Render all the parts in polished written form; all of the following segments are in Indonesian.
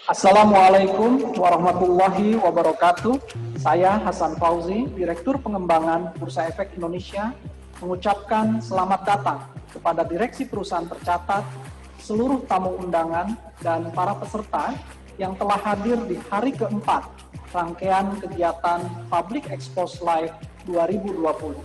Assalamualaikum warahmatullahi wabarakatuh. Saya Hasan Fauzi, Direktur Pengembangan Bursa Efek Indonesia, mengucapkan selamat datang kepada Direksi Perusahaan Tercatat, seluruh tamu undangan, dan para peserta yang telah hadir di hari keempat rangkaian kegiatan Public Expose Live 2020.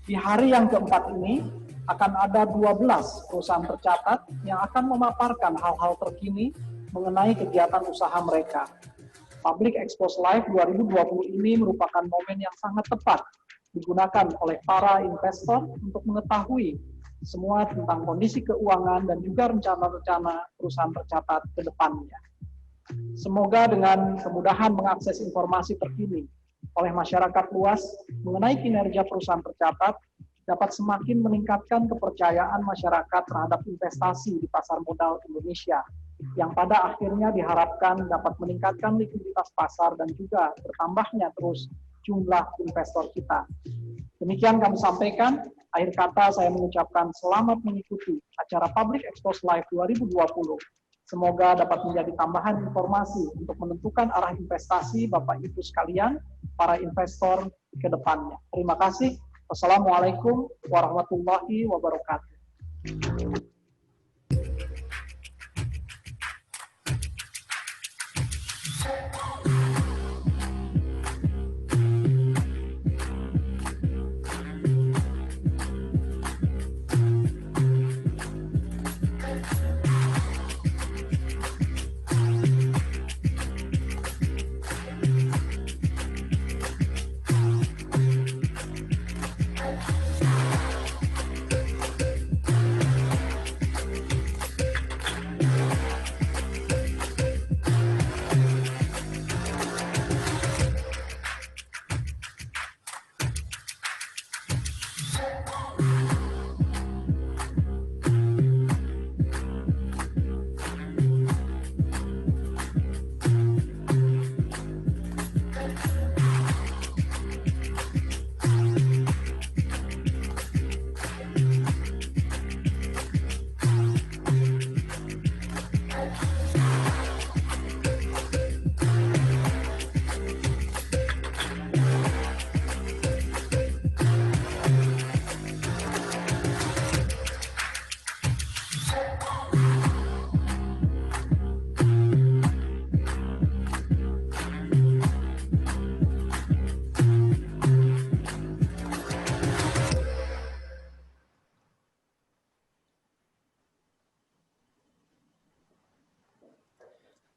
Di hari yang keempat ini, akan ada 12 perusahaan tercatat yang akan memaparkan hal-hal terkini mengenai kegiatan usaha mereka. Public Expose Live 2020 ini merupakan momen yang sangat tepat digunakan oleh para investor untuk mengetahui semua tentang kondisi keuangan dan juga rencana-rencana perusahaan tercatat ke depannya. Semoga dengan kemudahan mengakses informasi terkini oleh masyarakat luas mengenai kinerja perusahaan tercatat dapat semakin meningkatkan kepercayaan masyarakat terhadap investasi di pasar modal Indonesia, yang pada akhirnya diharapkan dapat meningkatkan likuiditas pasar dan juga bertambahnya terus jumlah investor kita. Demikian kami sampaikan. Akhir kata saya mengucapkan selamat mengikuti acara Public Expose Live 2020. Semoga dapat menjadi tambahan informasi untuk menentukan arah investasi Bapak Ibu sekalian, para investor ke depannya. Terima kasih. Wassalamualaikum warahmatullahi wabarakatuh.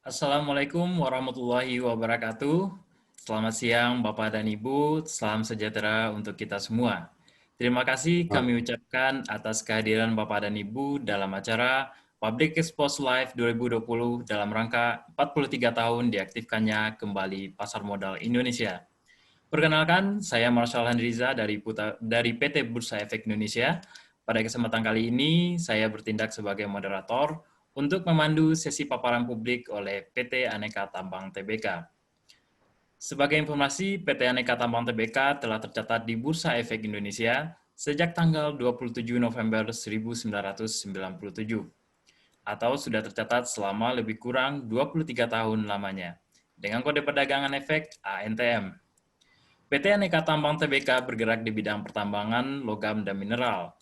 Assalamualaikum warahmatullahi wabarakatuh. Selamat siang Bapak dan Ibu, salam sejahtera untuk kita semua. Terima kasih kami ucapkan atas kehadiran Bapak dan Ibu dalam acara Public Expose Live 2020 dalam rangka 43 tahun diaktifkannya kembali Pasar Modal Indonesia. Perkenalkan, saya Marshall Handriza dari PT Bursa Efek Indonesia. Pada kesempatan kali ini, saya bertindak sebagai moderator untuk memandu sesi paparan publik oleh PT Aneka Tambang Tbk. Sebagai informasi, PT Aneka Tambang Tbk telah tercatat di Bursa Efek Indonesia sejak tanggal 27 November 1997, atau sudah tercatat selama lebih kurang 23 tahun lamanya, dengan kode perdagangan efek ANTM. PT Aneka Tambang Tbk bergerak di bidang pertambangan, logam, dan mineral.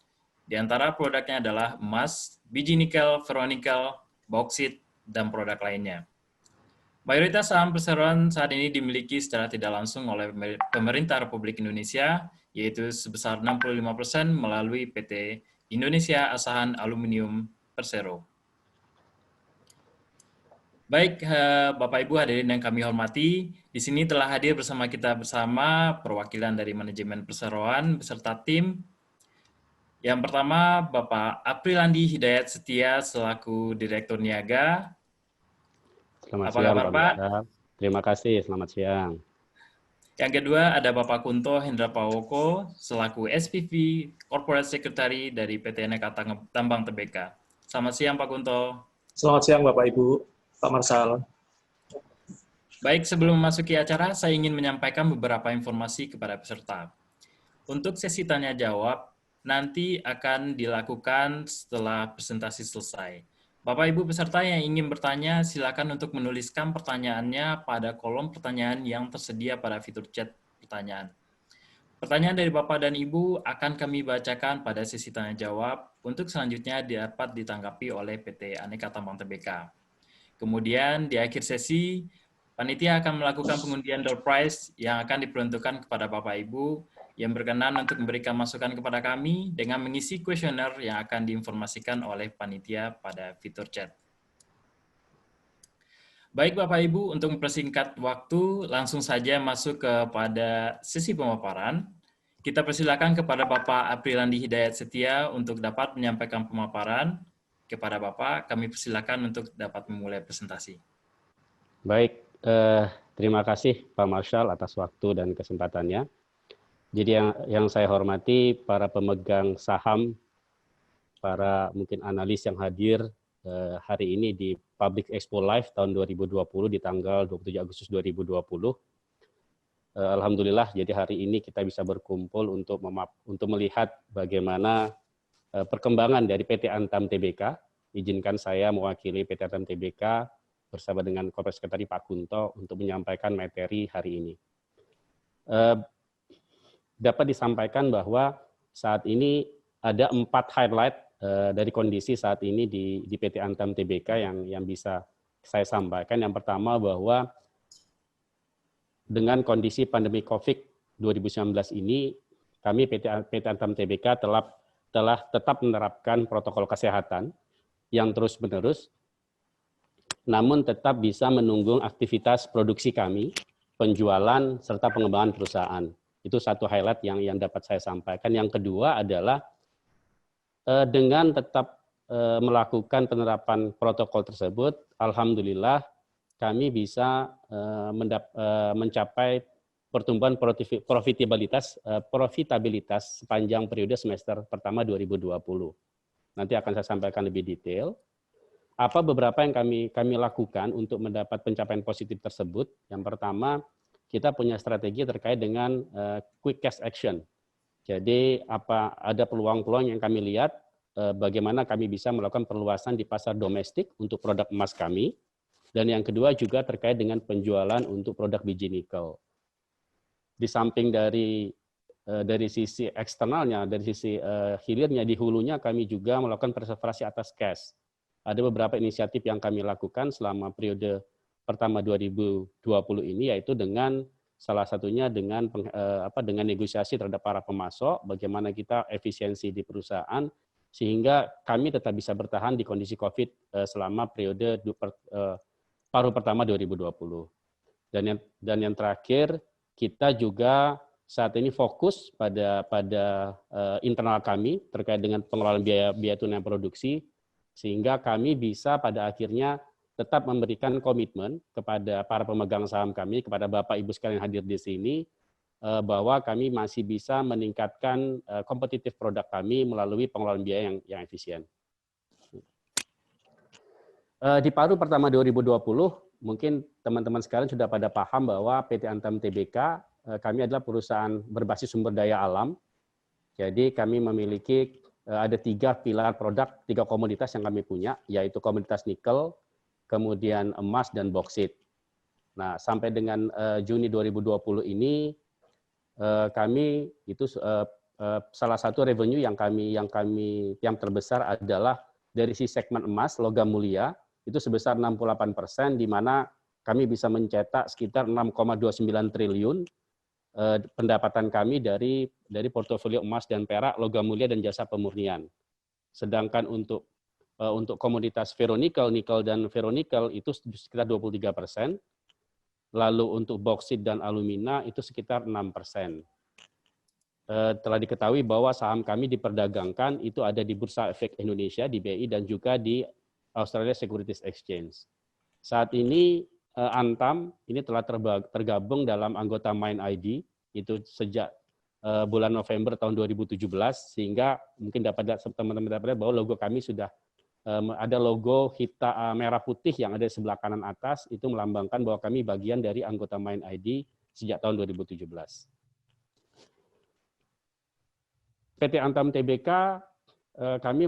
Di antara produknya adalah emas, biji nikel, ferronikel, bauksit, dan produk lainnya. Mayoritas saham perseroan saat ini dimiliki secara tidak langsung oleh pemerintah Republik Indonesia, yaitu sebesar 65% melalui PT Indonesia Asahan Aluminium Persero. Baik, Bapak Ibu hadirin yang kami hormati, di sini telah hadir bersama kita perwakilan dari manajemen perseroan beserta tim. Yang pertama, Bapak Aprilandi Hidayat Setia selaku Direktur Niaga. Selamat siang, Pak. Terima kasih, selamat siang. Yang kedua, ada Bapak Kunto Hendra Pawoko selaku SPV Corporate Secretary dari PT Aneka Tambang Tbk. Selamat siang Pak Kunto. Selamat siang Bapak Ibu, Pak Marsal. Baik, sebelum memasuki acara, saya ingin menyampaikan beberapa informasi kepada peserta. Untuk sesi tanya jawab, nanti akan dilakukan setelah presentasi selesai. Bapak Ibu peserta yang ingin bertanya, silakan untuk menuliskan pertanyaannya pada kolom pertanyaan yang tersedia pada fitur chat pertanyaan. Pertanyaan dari Bapak dan Ibu akan kami bacakan pada sesi tanya jawab, untuk selanjutnya dapat ditanggapi oleh PT Aneka Tambang Tbk. Kemudian di akhir sesi, panitia akan melakukan pengundian door prize yang akan diperuntukkan kepada Bapak Ibu yang berkenan untuk memberikan masukan kepada kami dengan mengisi kuesioner yang akan diinformasikan oleh panitia pada fitur chat. Baik Bapak Ibu, untuk mempersingkat waktu, langsung saja masuk kepada sesi pemaparan. Kita persilakan kepada Bapak Aprilandi Hidayat Setia untuk dapat menyampaikan pemaparan. Kepada Bapak, kami persilakan untuk dapat memulai presentasi. Baik, terima kasih Pak Marshall atas waktu dan kesempatannya. Jadi yang saya hormati para pemegang saham, para mungkin analis yang hadir hari ini di Public Expo Live tahun 2020 di tanggal 27 Agustus 2020. Alhamdulillah, jadi hari ini kita bisa berkumpul untuk melihat bagaimana perkembangan dari PT Antam Tbk. Izinkan saya mewakili PT Antam Tbk bersama dengan Korps Sekretari Pak Kunto untuk menyampaikan materi hari ini. Dapat disampaikan bahwa saat ini ada 4 highlight dari kondisi saat ini di PT Antam Tbk yang bisa saya sampaikan. Yang pertama bahwa dengan kondisi pandemi COVID 2019 ini, kami PT Antam Tbk telah tetap menerapkan protokol kesehatan yang terus-menerus, namun tetap bisa menunggu aktivitas produksi kami, penjualan, serta pengembangan perusahaan. Itu satu highlight yang dapat saya sampaikan. Yang kedua adalah dengan tetap melakukan penerapan protokol tersebut, alhamdulillah kami bisa mencapai pertumbuhan profitabilitas sepanjang periode semester pertama 2020. Nanti akan saya sampaikan lebih detail. Apa beberapa yang kami lakukan untuk mendapat pencapaian positif tersebut? Yang pertama, kita punya strategi terkait dengan quick cash action. Jadi ada peluang-peluang yang kami lihat bagaimana kami bisa melakukan perluasan di pasar domestik untuk produk emas kami. Dan yang kedua juga terkait dengan penjualan untuk produk biji nikel. Di samping dari sisi eksternalnya, dari sisi hilirnya, di hulunya kami juga melakukan preservasi atas cash. Ada beberapa inisiatif yang kami lakukan selama periode pertama 2020 ini, yaitu dengan salah satunya dengan negosiasi terhadap para pemasok, bagaimana kita efisiensi di perusahaan, sehingga kami tetap bisa bertahan di kondisi COVID selama periode paruh pertama 2020. Dan yang terakhir, kita juga saat ini fokus pada internal kami terkait dengan pengelolaan biaya tunai produksi, sehingga kami bisa pada akhirnya tetap memberikan komitmen kepada para pemegang saham kami, kepada Bapak Ibu sekalian yang hadir di sini, bahwa kami masih bisa meningkatkan kompetitif produk kami melalui pengelolaan biaya yang efisien. Di paruh pertama 2020, mungkin teman-teman sekalian sudah pada paham bahwa PT Antam Tbk, kami adalah perusahaan berbasis sumber daya alam. Jadi kami memiliki ada 3 pilar produk, 3 komoditas yang kami punya, yaitu komoditas nikel, kemudian emas, dan boksit. Nah, sampai dengan Juni 2020 ini, kami itu salah satu revenue yang terbesar adalah dari si segmen emas, logam mulia, itu sebesar 68%, di mana kami bisa mencetak sekitar 6,29 triliun pendapatan kami dari portofolio emas dan perak, logam mulia, dan jasa pemurnian. Sedangkan untuk komoditas ferronikel, nikel, dan ferronikel itu sekitar 23%, lalu untuk boksit dan alumina itu sekitar 6%. Telah diketahui bahwa saham kami diperdagangkan itu ada di Bursa Efek Indonesia, di BI, dan juga di Australia Securities Exchange. Saat ini Antam ini telah tergabung dalam anggota MindID itu sejak bulan November tahun 2017, sehingga mungkin teman-teman dapat lihat bahwa logo kami sudah ada logo hitam merah putih yang ada di sebelah kanan atas, itu melambangkan bahwa kami bagian dari anggota Mind ID sejak tahun 2017. PT Antam Tbk kami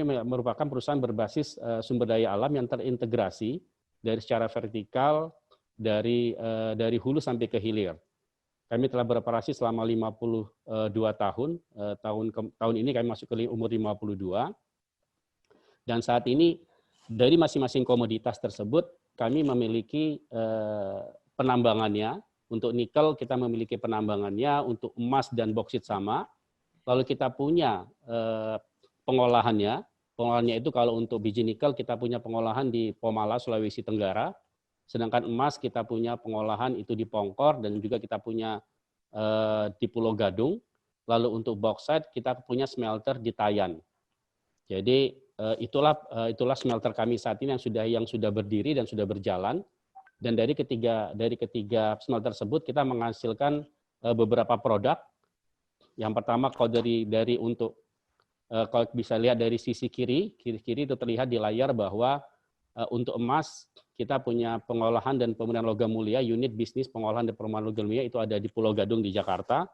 merupakan perusahaan berbasis sumber daya alam yang terintegrasi dari secara vertikal dari hulu sampai ke hilir. Kami telah beroperasi selama 52 tahun. Tahun ini kami masuk ke umur 52. Dan saat ini dari masing-masing komoditas tersebut kami memiliki penambangannya. Untuk nikel kita memiliki penambangannya, untuk emas dan boksit sama. Lalu kita punya pengolahannya. Pengolahannya itu kalau untuk biji nikel kita punya pengolahan di Pomala, Sulawesi Tenggara. Sedangkan emas kita punya pengolahan itu di Pongkor dan juga kita punya di Pulau Gadung. Lalu untuk bauxite kita punya smelter di Tayan. Jadi itulah smelter kami saat ini yang sudah berdiri dan sudah berjalan. Dan dari ketiga smelter tersebut kita menghasilkan beberapa produk. Yang pertama kalau kalau bisa lihat dari sisi kiri itu terlihat di layar bahwa untuk emas kita punya pengolahan dan pemurnian logam mulia, unit bisnis pengolahan dan pemurnian logam mulia itu ada di Pulau Gadung di Jakarta.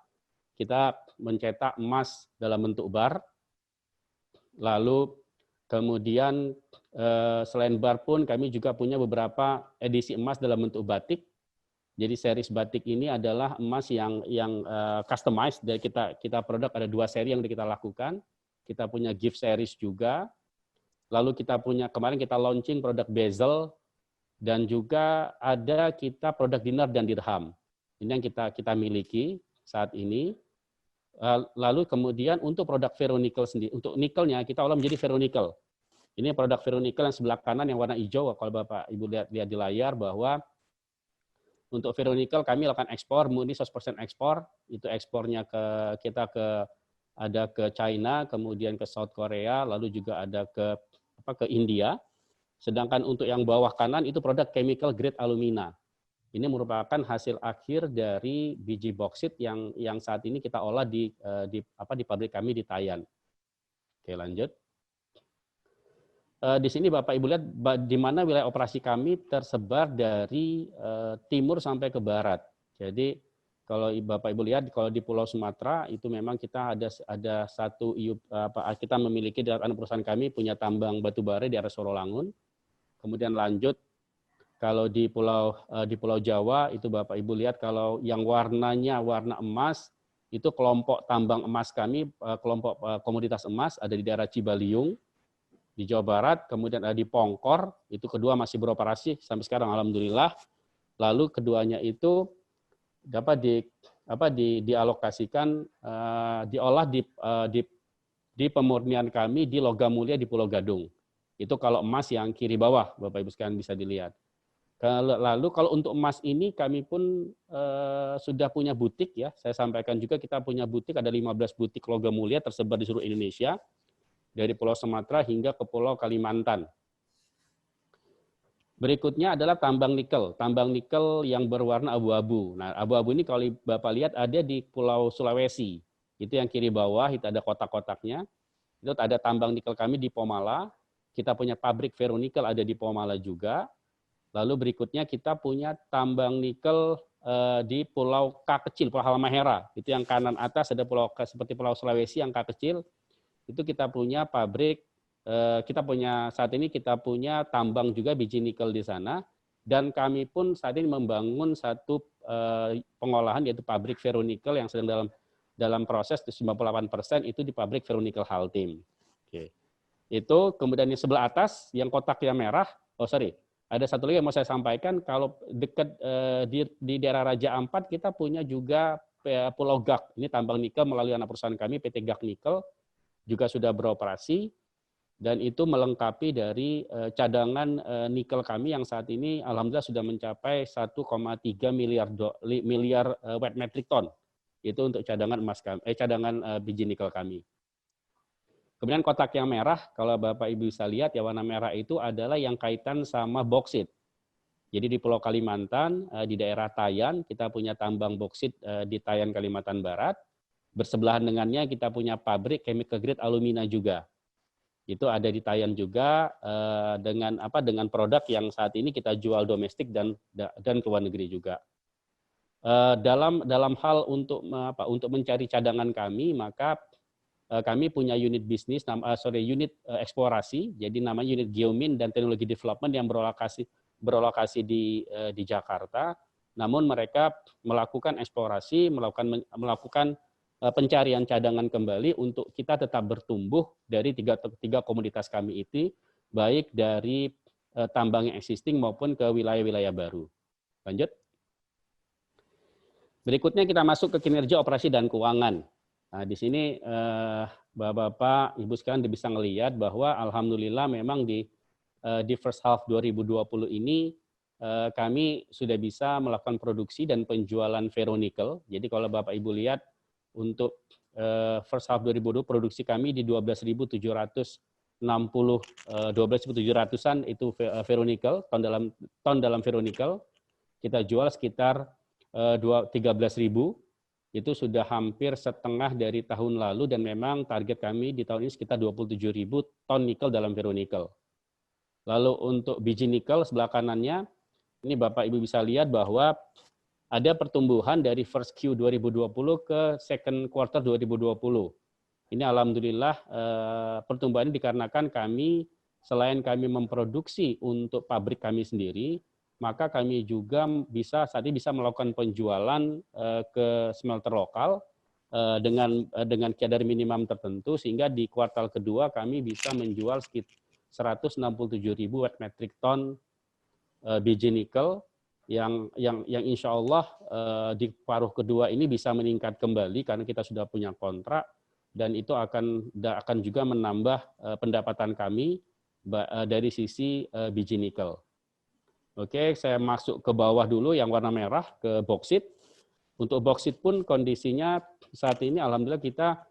Kita mencetak emas dalam bentuk bar. Lalu kemudian selain bar pun kami juga punya beberapa edisi emas dalam bentuk batik. Jadi series batik ini adalah emas yang customized dari kita produk, ada 2 seri yang kita lakukan. Kita punya gift series juga. Lalu kita punya kemarin kita launching produk bezel dan juga ada kita produk dinar dan dirham. Ini yang kita miliki saat ini. Lalu kemudian untuk produk ferronikel sendiri, untuk nikelnya kita olah menjadi ferronikel. Ini produk ferronikel yang sebelah kanan yang warna hijau, kalau Bapak Ibu lihat di layar bahwa untuk ferronikel kami lakukan ekspor, murni 100% ekspor, itu ekspornya ada ke China, kemudian ke South Korea, lalu juga ada ke India. Sedangkan untuk yang bawah kanan itu produk chemical grade alumina. Ini merupakan hasil akhir dari biji boksit yang saat ini kita olah di pabrik kami di Tayan. Oke, lanjut. Di sini Bapak Ibu lihat di mana wilayah operasi kami tersebar dari timur sampai ke barat. Jadi kalau Bapak Ibu lihat kalau di Pulau Sumatera itu memang kita ada satu kita memiliki di dalam perusahaan kami punya tambang batu bara di area Sorolangun. Kemudian lanjut kalau di Pulau Jawa itu Bapak Ibu lihat kalau yang warnanya warna emas itu kelompok tambang emas kami, kelompok komoditas emas ada di daerah Cibaliung di Jawa Barat, kemudian ada di Pongkor, itu kedua masih beroperasi sampai sekarang alhamdulillah. Lalu keduanya itu dapat dialokasikan diolah di pemurnian kami di logam mulia di Pulau Gadung. Itu kalau emas yang kiri bawah Bapak Ibu sekalian bisa dilihat. Lalu kalau untuk emas ini kami pun sudah punya butik ya. Saya sampaikan juga kita punya butik, ada 15 butik logam mulia tersebar di seluruh Indonesia. Dari Pulau Sumatera hingga ke Pulau Kalimantan. Berikutnya adalah tambang nikel yang berwarna abu-abu. Nah, abu-abu ini kalau Bapak lihat ada di Pulau Sulawesi. Itu yang kiri bawah, itu ada kotak-kotaknya. Itu ada tambang nikel kami di Pomala. Kita punya pabrik ferronikel ada di Pomala juga. Lalu berikutnya kita punya tambang nikel di Pulau K kecil, Pulau Halmahera. Itu yang kanan atas ada pulau seperti Pulau Sulawesi yang K kecil. Itu kita punya pabrik, saat ini kita punya tambang juga biji nikel di sana, dan kami pun saat ini membangun satu pengolahan yaitu pabrik ferronikel yang sedang dalam proses 98% itu di pabrik ferronikel Haltim. Oke. Itu kemudian di sebelah atas yang kotak yang merah, ada satu lagi yang mau saya sampaikan, kalau dekat di daerah Raja Ampat kita punya juga Pulau Gak, ini tambang nikel melalui anak perusahaan kami PT Gak Nikel, juga sudah beroperasi dan itu melengkapi dari cadangan nikel kami yang saat ini alhamdulillah sudah mencapai 1,3 miliar wet metric ton. Itu untuk cadangan cadangan biji nikel kami. Kemudian kotak yang merah, kalau Bapak Ibu bisa lihat ya warna merah itu adalah yang kaitan sama boksit. Jadi di Pulau Kalimantan, di daerah Tayan, kita punya tambang boksit di Tayan, Kalimantan Barat. Bersebelahan dengannya kita punya pabrik chemical grade alumina juga. Itu ada di Thailand juga dengan produk yang saat ini kita jual domestik dan ke luar negeri juga. Dalam hal untuk mencari cadangan kami, maka kami punya unit bisnis, unit eksplorasi, jadi namanya unit Geomin dan Teknologi Development yang berlokasi di Jakarta. Namun mereka melakukan eksplorasi, melakukan pencarian cadangan kembali untuk kita tetap bertumbuh dari tiga komoditas kami itu, baik dari tambang yang existing maupun ke wilayah-wilayah baru. Lanjut. Berikutnya kita masuk ke kinerja operasi dan keuangan. Nah, di sini Bapak, Ibu sekalian bisa ngelihat bahwa alhamdulillah memang di first half 2020 ini kami sudah bisa melakukan produksi dan penjualan ferronikel. Jadi kalau Bapak Ibu lihat untuk first half 2020 produksi kami di 12.700-an itu ferronikel, ton dalam ferronikel. Kita jual sekitar 13.000, itu sudah hampir setengah dari tahun lalu dan memang target kami di tahun ini sekitar 27.000 ton nikel dalam ferronikel. Lalu untuk biji nikel sebelah kanannya, ini Bapak Ibu bisa lihat bahwa ada pertumbuhan dari first Q 2020 ke second quarter 2020. Ini alhamdulillah pertumbuhan ini dikarenakan selain kami memproduksi untuk pabrik kami sendiri, maka kami juga saat ini bisa melakukan penjualan ke smelter lokal dengan kadar minimum tertentu, sehingga di kuartal kedua kami bisa menjual sekitar 167.000 wet metric ton biji nikel yang insya Allah di paruh kedua ini bisa meningkat kembali karena kita sudah punya kontrak, dan itu akan juga menambah pendapatan kami dari sisi biji nikel. Oke, saya masuk ke bawah dulu yang warna merah, ke boksit. Untuk boksit pun kondisinya saat ini alhamdulillah kita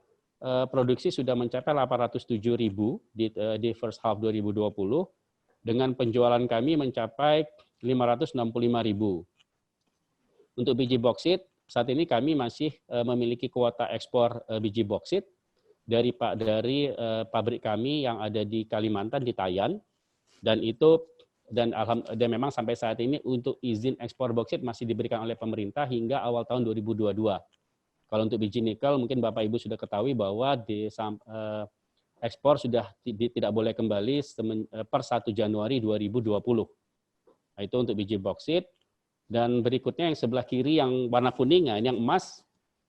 produksi sudah mencapai 807.000 di first half 2020, dengan penjualan kami mencapai 565.000. Untuk biji boksit, saat ini kami masih memiliki kuota ekspor biji boksit dari pabrik kami yang ada di Kalimantan, di Tayan, dan memang sampai saat ini untuk izin ekspor boksit masih diberikan oleh pemerintah hingga awal tahun 2022. Kalau untuk biji nikel, mungkin Bapak Ibu sudah ketahui bahwa ekspor sudah tidak boleh kembali per 1 Januari 2020. Nah, itu untuk biji boksit. Dan berikutnya yang sebelah kiri yang warna kuning, nah, ini yang emas.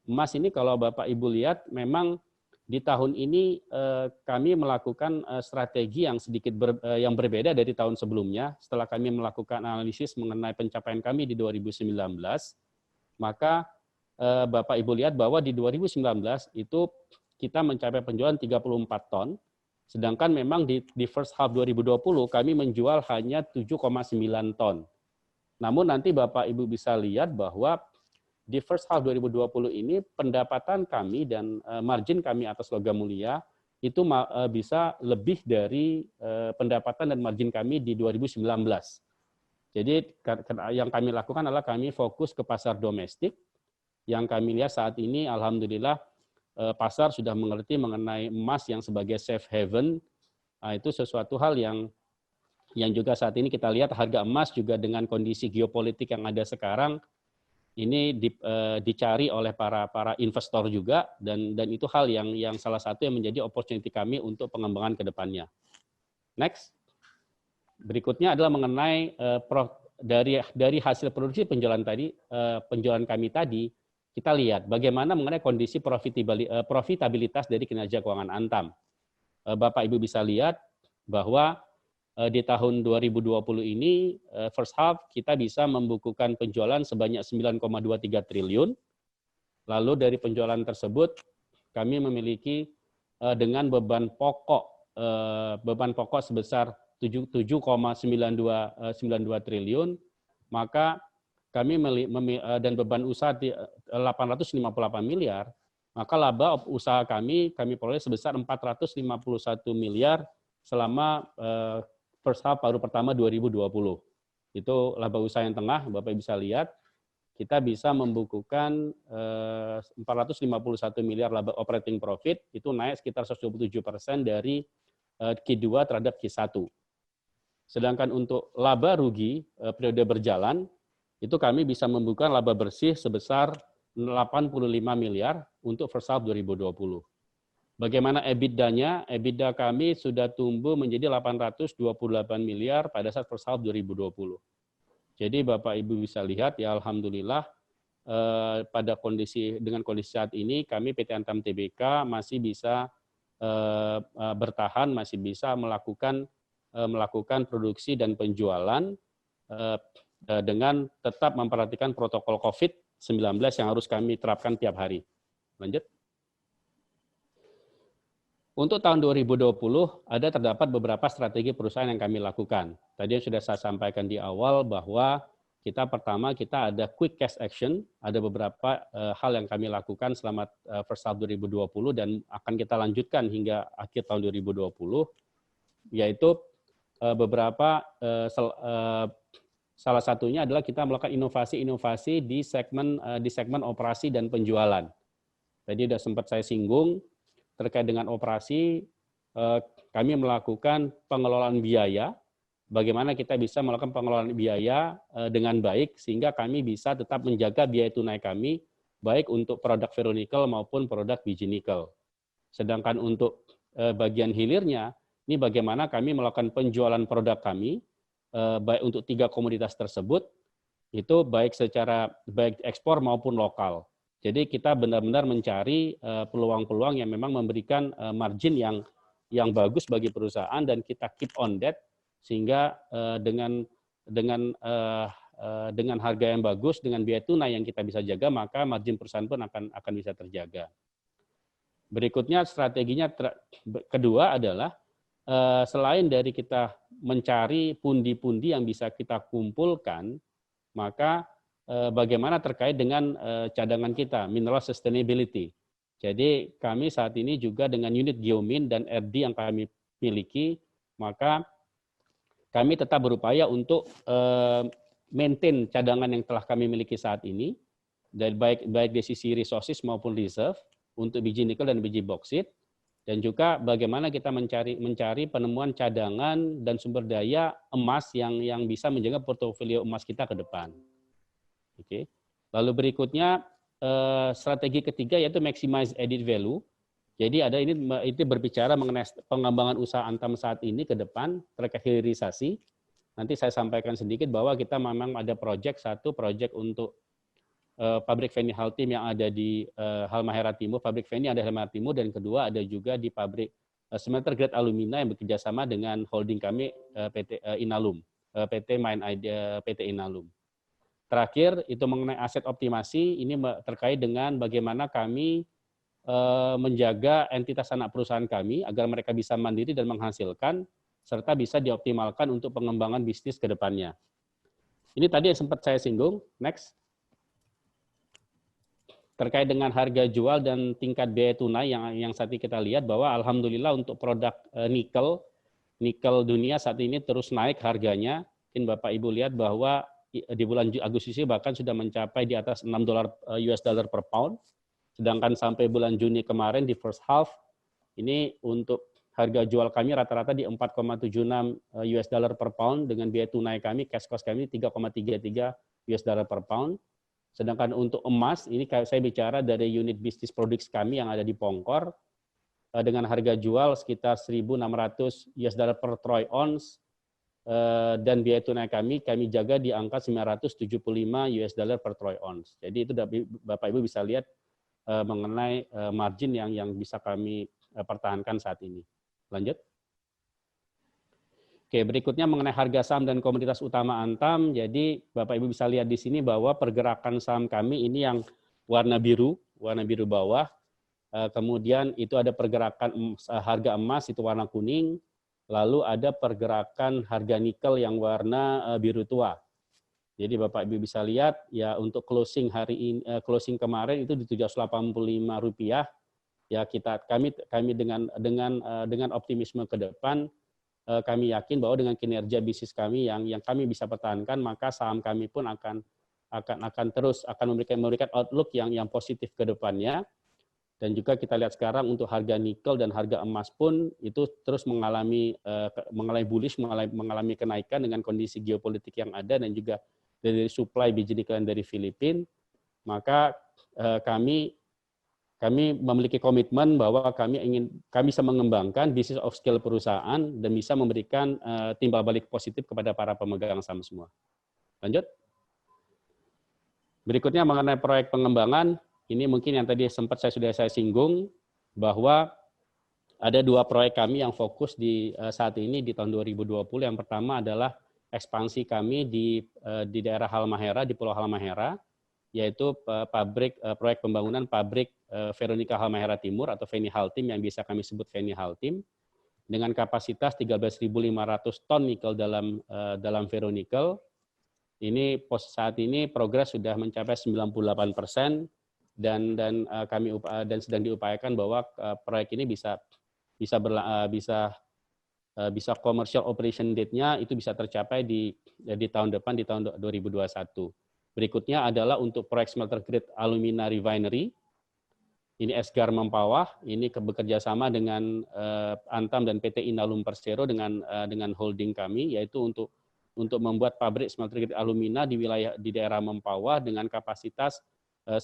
Emas ini kalau Bapak Ibu lihat, memang di tahun ini kami melakukan strategi yang sedikit yang berbeda dari tahun sebelumnya. Setelah kami melakukan analisis mengenai pencapaian kami di 2019, maka Bapak Ibu lihat bahwa di 2019 itu kita mencapai penjualan 34 ton, sedangkan memang di first half 2020 kami menjual hanya 7,9 ton. Namun nanti Bapak Ibu bisa lihat bahwa di first half 2020 ini pendapatan kami dan margin kami atas logam mulia itu bisa lebih dari pendapatan dan margin kami di 2019. Jadi yang kami lakukan adalah kami fokus ke pasar domestik, yang kami lihat saat ini alhamdulillah pasar sudah mengerti mengenai emas yang sebagai safe haven. Nah, itu sesuatu hal yang juga saat ini kita lihat harga emas juga dengan kondisi geopolitik yang ada sekarang ini dicari oleh para investor juga, dan itu hal yang salah satu yang menjadi opportunity kami untuk pengembangan ke depannya. Next. Berikutnya adalah mengenai dari hasil produksi penjualan kami tadi, kita lihat bagaimana mengenai kondisi profitabilitas dari kinerja keuangan Antam. Bapak Ibu bisa lihat bahwa di tahun 2020 ini first half kita bisa membukukan penjualan sebanyak 9,23 triliun. Lalu dari penjualan tersebut kami memiliki dengan beban pokok sebesar 7,92 triliun, maka kami dan beban usaha di 858 miliar, maka laba usaha kami peroleh sebesar 451 miliar selama first half paruh pertama 2020. Itu laba usaha yang tengah, Bapak bisa lihat, kita bisa membukukan 451 miliar laba operating profit, itu naik sekitar 127% dari Q2 terhadap Q1. Sedangkan untuk laba rugi periode berjalan, itu kami bisa membuka laba bersih sebesar 85 miliar untuk first half 2020. Bagaimana EBITDA-nya? EBITDA kami sudah tumbuh menjadi 828 miliar pada saat first half 2020. Jadi Bapak Ibu bisa lihat ya alhamdulillah pada dengan kondisi saat ini kami PT Antam Tbk masih bisa bertahan, masih bisa melakukan produksi dan penjualan dengan tetap memperhatikan protokol COVID-19 yang harus kami terapkan tiap hari. Lanjut. Untuk tahun 2020 terdapat beberapa strategi perusahaan yang kami lakukan. Tadi yang sudah saya sampaikan di awal bahwa pertama kita ada quick cash action, ada beberapa hal yang kami lakukan selama first half 2020 dan akan kita lanjutkan hingga akhir tahun 2020, yaitu beberapa salah satunya adalah kita melakukan inovasi-inovasi di segmen operasi dan penjualan. Tadi sudah sempat saya singgung terkait dengan operasi, kami melakukan pengelolaan biaya. Bagaimana kita bisa melakukan pengelolaan biaya dengan baik sehingga kami bisa tetap menjaga biaya tunai kami baik untuk produk ferronikel maupun produk biji nikel. Sedangkan untuk bagian hilirnya, ini bagaimana kami melakukan penjualan produk kami baik untuk 3 komoditas tersebut itu baik ekspor maupun lokal. Jadi kita benar-benar mencari peluang-peluang yang memang memberikan margin yang bagus bagi perusahaan dan kita keep on that sehingga dengan harga yang bagus, dengan biaya tunai yang kita bisa jaga, maka margin perusahaan pun akan bisa terjaga. Berikutnya strateginya kedua adalah selain dari kita mencari pundi-pundi yang bisa kita kumpulkan, maka bagaimana terkait dengan cadangan kita, mineral sustainability. Jadi kami saat ini juga dengan unit geomin dan RD yang kami miliki, maka kami tetap berupaya untuk maintain cadangan yang telah kami miliki saat ini, dan baik dari sisi resources maupun reserve untuk biji nikel dan biji boksit, dan juga bagaimana kita mencari penemuan cadangan dan sumber daya emas yang bisa menjaga portofolio emas kita ke depan. Oke. Lalu berikutnya strategi ketiga yaitu maximize added value. Jadi itu berbicara mengenai pengembangan usaha Antam saat ini ke depan terkait hilirisasi. Nanti saya sampaikan sedikit bahwa kita memang ada project untuk pabrik Feni Haltim yang ada di Halmahera Timur, pabrik Feni ada di Halmahera Timur, dan kedua ada juga di pabrik smelter grade alumina yang bekerjasama dengan holding kami PT Inalum, PT Inalum. Terakhir itu mengenai aset optimasi, ini terkait dengan bagaimana kami menjaga entitas anak perusahaan kami agar mereka bisa mandiri dan menghasilkan serta bisa dioptimalkan untuk pengembangan bisnis ke depannya. Ini tadi yang sempat saya singgung. Next. Terkait dengan harga jual dan tingkat biaya tunai yang saat ini kita lihat bahwa alhamdulillah untuk produk nikel dunia saat ini terus naik harganya. Mungkin Bapak Ibu lihat bahwa di bulan Agustus ini bahkan sudah mencapai di atas $6 US dollar per pound. Sedangkan sampai bulan Juni kemarin di first half, ini untuk harga jual kami rata-rata di 4,76 US dollar per pound dengan biaya tunai kami, cash cost kami 3,33 US dollar per pound. Sedangkan untuk emas, ini saya bicara dari unit bisnis produksi kami yang ada di Pongkor, dengan harga jual sekitar 1.600 US dollar per troy ounce, dan biaya tunai kami jaga di angka 975 US dollar per troy ounce. Jadi itu Bapak Ibu bisa lihat mengenai margin yang bisa kami pertahankan saat ini. Lanjut. Oke, berikutnya mengenai harga saham dan komoditas utama Antam. Jadi Bapak Ibu bisa lihat di sini bahwa pergerakan saham kami ini yang warna biru bawah. Kemudian itu ada pergerakan harga emas itu warna kuning. Lalu ada pergerakan harga nikel yang warna biru tua. Jadi Bapak Ibu bisa lihat ya untuk closing closing kemarin itu di Rp785. Ya kami dengan optimisme ke depan kami yakin bahwa dengan kinerja bisnis kami yang kami bisa pertahankan, maka saham kami pun akan terus memberikan outlook yang positif ke depannya. Dan juga kita lihat sekarang untuk harga nikel dan harga emas pun itu terus mengalami bullish, mengalami kenaikan dengan kondisi geopolitik yang ada dan juga dari supply biji nikel dari Filipina. Maka kami memiliki komitmen bahwa kami bisa mengembangkan business of scale perusahaan dan bisa memberikan timbal balik positif kepada para pemegang saham semua. Lanjut. Berikutnya mengenai proyek pengembangan, ini mungkin yang tadi sempat saya singgung, bahwa ada 2 proyek kami yang fokus di saat ini di tahun 2020. Yang pertama adalah ekspansi kami di daerah Halmahera, di Pulau Halmahera, yaitu proyek pembangunan pabrik Veronica Halmahera Timur atau Veni Haltim yang bisa kami sebut Veni Haltim, dengan kapasitas 13.500 ton nikel dalam ferronikel. Ini saat ini progres sudah mencapai 98% dan sedang diupayakan bahwa proyek ini bisa commercial operation date-nya itu bisa tercapai di tahun depan, di tahun 2021. Berikutnya adalah untuk proyek smelter grade alumina refinery. Ini Esgar Mempawah, ini bekerja sama dengan Antam dan PT Inalum Persero dengan holding kami, yaitu untuk membuat pabrik smelter grade alumina di daerah Mempawah dengan kapasitas 1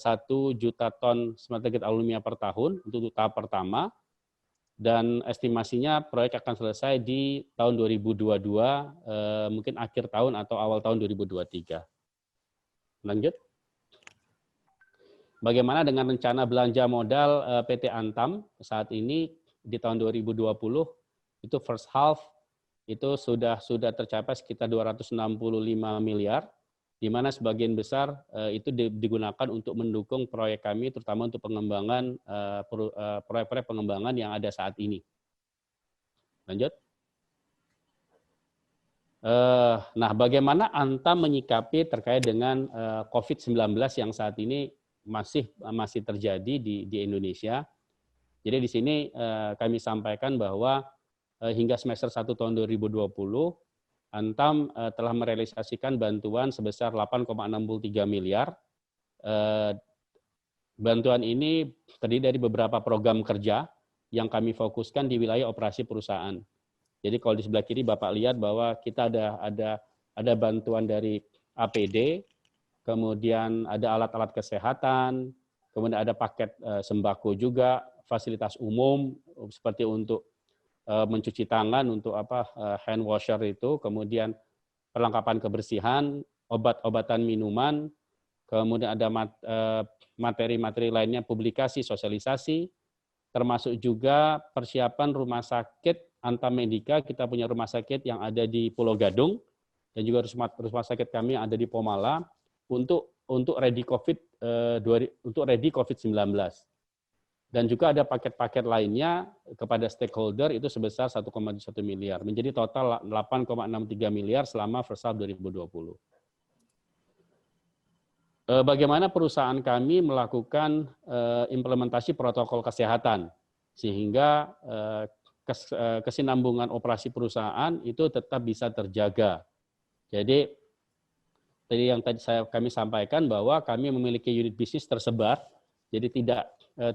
juta ton smelter grade alumina per tahun untuk tahap pertama, dan estimasinya proyek akan selesai di tahun 2022, mungkin akhir tahun atau awal tahun 2023. Lanjut. Bagaimana dengan rencana belanja modal PT Antam saat ini di tahun 2020 itu first half itu sudah tercapai sekitar 265 miliar, di mana sebagian besar itu digunakan untuk mendukung proyek kami, terutama untuk pengembangan proyek-proyek pengembangan yang ada saat ini. Lanjut. Nah, bagaimana Antam menyikapi terkait dengan COVID-19 yang saat ini masih terjadi di Indonesia? Jadi di sini kami sampaikan bahwa hingga semester 1 tahun 2020, Antam telah merealisasikan bantuan sebesar 8,63 miliar. Bantuan ini terdiri dari beberapa program kerja yang kami fokuskan di wilayah operasi perusahaan. Jadi kalau di sebelah kiri Bapak lihat bahwa kita ada bantuan dari APD, kemudian ada alat-alat kesehatan, kemudian ada paket sembako juga, fasilitas umum seperti untuk mencuci tangan, untuk hand washer itu, kemudian perlengkapan kebersihan, obat-obatan minuman, kemudian ada materi-materi lainnya, publikasi, sosialisasi, termasuk juga persiapan rumah sakit Antam Medika. Kita punya rumah sakit yang ada di Pulau Gadung dan juga rumah sakit kami yang ada di Pomala untuk ready COVID-19. Dan juga ada paket-paket lainnya kepada stakeholder itu sebesar 1,1 miliar, menjadi total 8,63 miliar selama first half 2020. Bagaimana perusahaan kami melakukan implementasi protokol kesehatan sehingga kesinambungan operasi perusahaan itu tetap bisa terjaga. Jadi yang kami sampaikan bahwa kami memiliki unit bisnis tersebar, jadi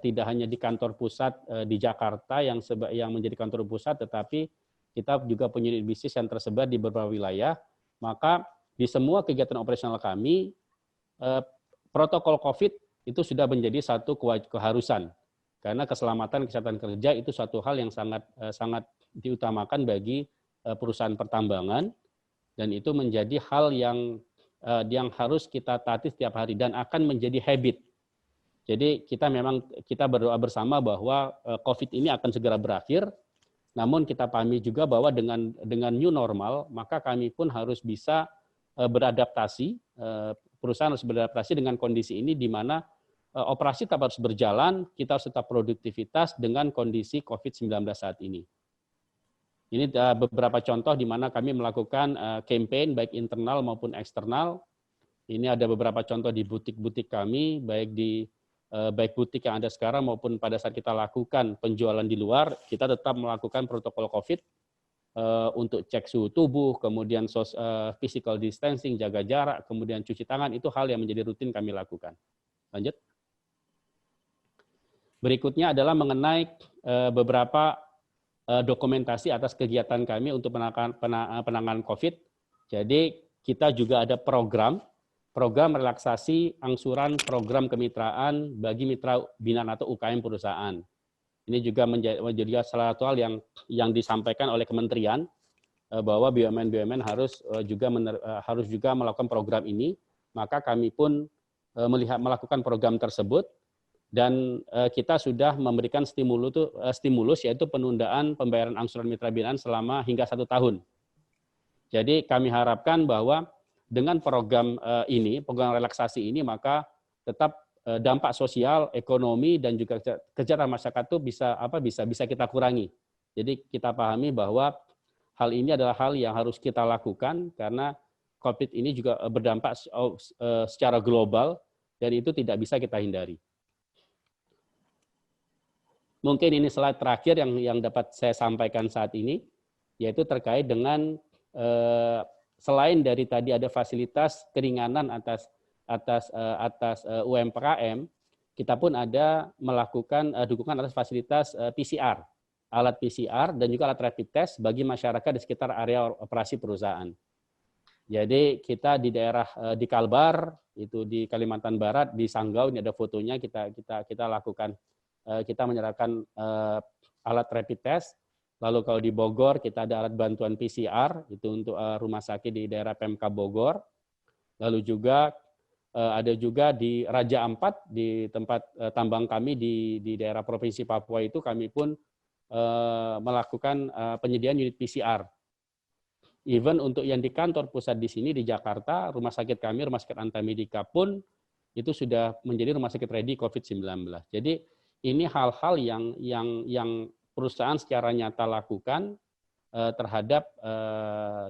tidak hanya di kantor pusat di Jakarta yang menjadi kantor pusat, tetapi kita juga punya unit bisnis yang tersebar di beberapa wilayah. Maka di semua kegiatan operasional kami, protokol COVID itu sudah menjadi satu keharusan, karena keselamatan kesehatan kerja itu suatu hal yang sangat diutamakan bagi perusahaan pertambangan, dan itu menjadi hal yang harus kita taati setiap hari dan akan menjadi habit. Jadi kita berdoa bersama bahwa COVID ini akan segera berakhir. Namun kita pahami juga bahwa dengan new normal, maka kami pun harus bisa beradaptasi. Perusahaan harus beradaptasi dengan kondisi ini, di mana operasi tetap harus berjalan, kita harus tetap produktivitas dengan kondisi COVID-19 saat ini. Ini beberapa contoh di mana kami melakukan campaign baik internal maupun eksternal. Ini ada beberapa contoh di butik-butik kami, baik butik yang ada sekarang maupun pada saat kita lakukan penjualan di luar, kita tetap melakukan protokol COVID untuk cek suhu tubuh, kemudian physical distancing, jaga jarak, kemudian cuci tangan, itu hal yang menjadi rutin kami lakukan. Lanjut. Berikutnya adalah mengenai beberapa dokumentasi atas kegiatan kami untuk penanganan COVID. Jadi kita juga ada program relaksasi angsuran program kemitraan bagi mitra binaan atau UKM perusahaan. Ini juga menjadi salah satu hal yang disampaikan oleh kementerian bahwa BUMN harus juga melakukan program ini. Maka kami pun melakukan program tersebut dan kita sudah memberikan stimulus yaitu penundaan pembayaran angsuran mitra binaan selama hingga 1 tahun. Jadi kami harapkan bahwa dengan program program relaksasi ini, maka tetap dampak sosial, ekonomi, dan juga kejahatan masyarakat itu bisa kita kurangi. Jadi kita pahami bahwa hal ini adalah hal yang harus kita lakukan karena COVID ini juga berdampak secara global dan itu tidak bisa kita hindari. Mungkin ini slide terakhir yang dapat saya sampaikan saat ini, yaitu terkait dengan selain dari tadi ada fasilitas keringanan atas UMKM, kita pun ada melakukan dukungan atas fasilitas PCR, alat PCR dan juga alat rapid test bagi masyarakat di sekitar area operasi perusahaan. Jadi kita di daerah di Kalbar, itu di Kalimantan Barat, di Sanggau, ini ada fotonya, kita lakukan, kita menyerahkan alat rapid test. Lalu kalau di Bogor kita ada alat bantuan PCR, itu untuk rumah sakit di daerah PMK Bogor. Lalu juga ada juga di Raja Ampat, di tempat tambang kami di daerah Provinsi Papua itu kami pun melakukan penyediaan unit PCR. Even untuk yang di kantor pusat di sini di Jakarta, rumah sakit kami, Rumah Sakit Antamedika pun itu sudah menjadi rumah sakit ready COVID-19. Jadi ini hal-hal yang perusahaan secara nyata lakukan terhadap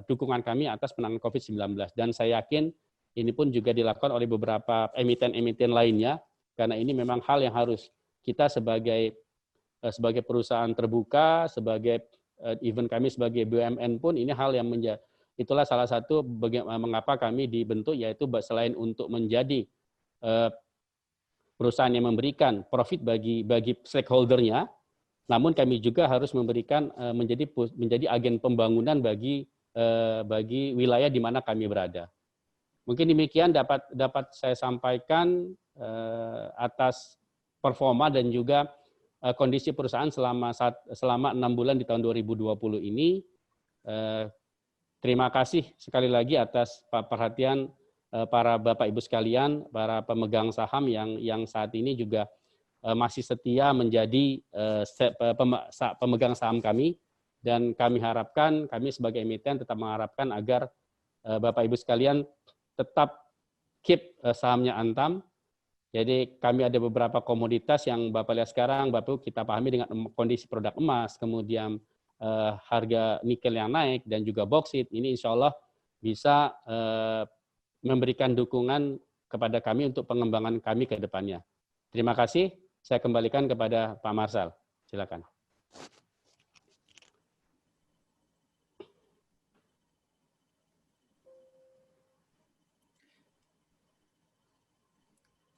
dukungan kami atas penanganan COVID-19. Dan saya yakin ini pun juga dilakukan oleh beberapa emiten-emiten lainnya, karena ini memang hal yang harus kita sebagai perusahaan terbuka, sebagai even kami sebagai BUMN pun ini hal yang itulah salah satu mengapa kami dibentuk, yaitu selain untuk menjadi perusahaan yang memberikan profit bagi stakeholder-nya, namun kami juga harus memberikan menjadi agen pembangunan bagi wilayah di mana kami berada. Mungkin demikian dapat saya sampaikan atas performa dan juga kondisi perusahaan selama 6 bulan di tahun 2020 ini. Terima kasih sekali lagi atas perhatian para Bapak Ibu sekalian, para pemegang saham yang saat ini juga masih setia menjadi pemegang saham kami, dan kami sebagai emiten tetap mengharapkan agar Bapak Ibu sekalian tetap keep sahamnya Antam. Jadi kami ada beberapa komoditas yang Bapak lihat sekarang, Bapak kita pahami dengan kondisi produk emas, kemudian harga nikel yang naik dan juga boksit, ini insya Allah bisa memberikan dukungan kepada kami untuk pengembangan kami ke depannya. Terima kasih. Saya kembalikan kepada Pak Marsal. Silakan.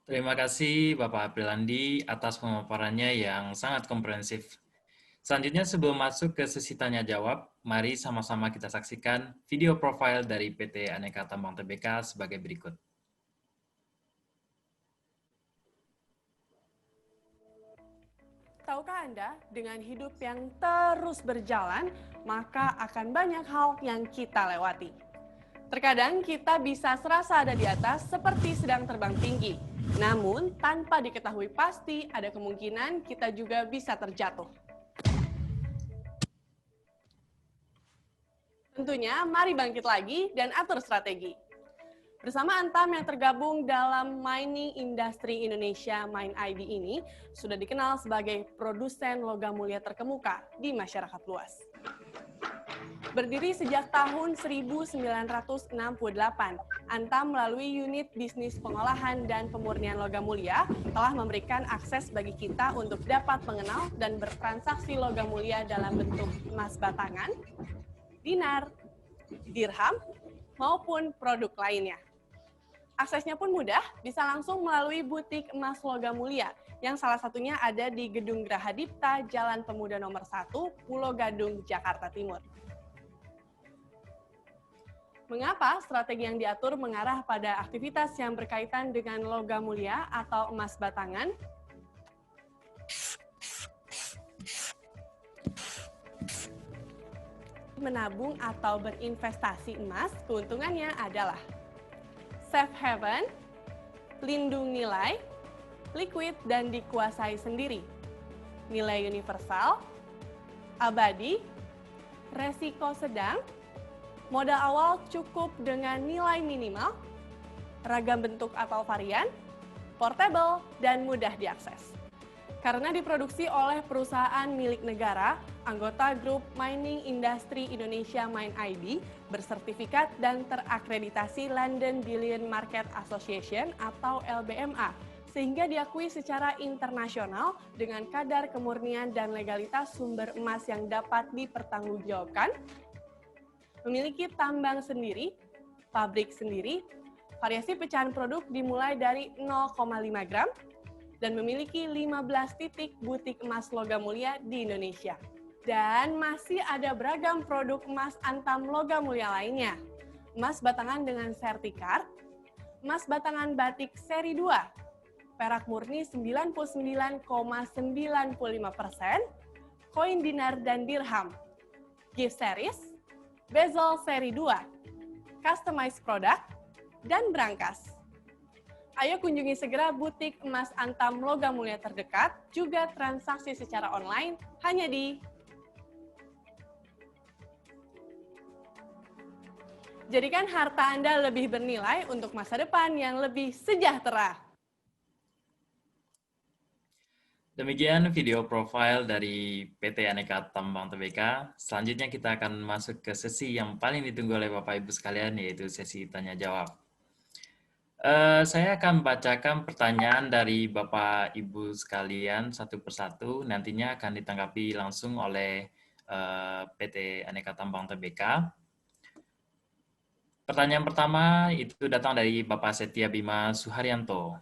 Terima kasih Bapak Aprilandi atas pemaparannya yang sangat komprehensif. Selanjutnya sebelum masuk ke sesi tanya jawab, mari sama-sama kita saksikan video profil dari PT Aneka Tambang Tbk sebagai berikut. Tahukah Anda, dengan hidup yang terus berjalan, maka akan banyak hal yang kita lewati. Terkadang kita bisa serasa ada di atas seperti sedang terbang tinggi. Namun, tanpa diketahui pasti, ada kemungkinan kita juga bisa terjatuh. Tentunya, mari bangkit lagi dan atur strategi. Bersama Antam yang tergabung dalam Mining Industry Indonesia MINE-ID ini, sudah dikenal sebagai produsen logam mulia terkemuka di masyarakat luas. Berdiri sejak tahun 1968, Antam melalui unit bisnis pengolahan dan pemurnian logam mulia telah memberikan akses bagi kita untuk dapat mengenal dan bertransaksi logam mulia dalam bentuk emas batangan, dinar, dirham, maupun produk lainnya. Aksesnya pun mudah, bisa langsung melalui butik emas Logam Mulia, yang salah satunya ada di Gedung Grahadipta, Jalan Pemuda nomor 1, Pulau Gadung, Jakarta Timur. Mengapa strategi yang diatur mengarah pada aktivitas yang berkaitan dengan logam mulia atau emas batangan? Menabung atau berinvestasi emas, keuntungannya adalah safe haven, lindung nilai, liquid dan dikuasai sendiri, nilai universal, abadi, resiko sedang, modal awal cukup dengan nilai minimal, ragam bentuk atau varian, portable, dan mudah diakses. Karena diproduksi oleh perusahaan milik negara, anggota grup Mining Industry Indonesia Mine ID bersertifikat dan terakreditasi London Bullion Market Association atau LBMA, sehingga diakui secara internasional dengan kadar kemurnian dan legalitas sumber emas yang dapat dipertanggungjawabkan, memiliki tambang sendiri, pabrik sendiri, variasi pecahan produk dimulai dari 0,5 gram, dan memiliki 15 titik butik emas logam mulia di Indonesia. Dan masih ada beragam produk emas antam logam mulia lainnya. Emas batangan dengan sertikat, emas batangan batik seri 2, perak murni 99,95%, koin dinar dan dirham, gift series, bezel seri 2, customized product, dan brankas. Ayo kunjungi segera butik emas antam logam mulia terdekat, juga transaksi secara online hanya di Jadikan harta Anda lebih bernilai untuk masa depan yang lebih sejahtera. Demikian video profil dari PT Aneka Tambang Tbk. Selanjutnya kita akan masuk ke sesi yang paling ditunggu oleh Bapak Ibu sekalian, yaitu sesi tanya jawab. Saya akan bacakan pertanyaan dari Bapak Ibu sekalian satu persatu, nantinya akan ditanggapi langsung oleh PT Aneka Tambang Tbk. Pertanyaan pertama itu datang dari Bapak Setia Bima Suharyanto.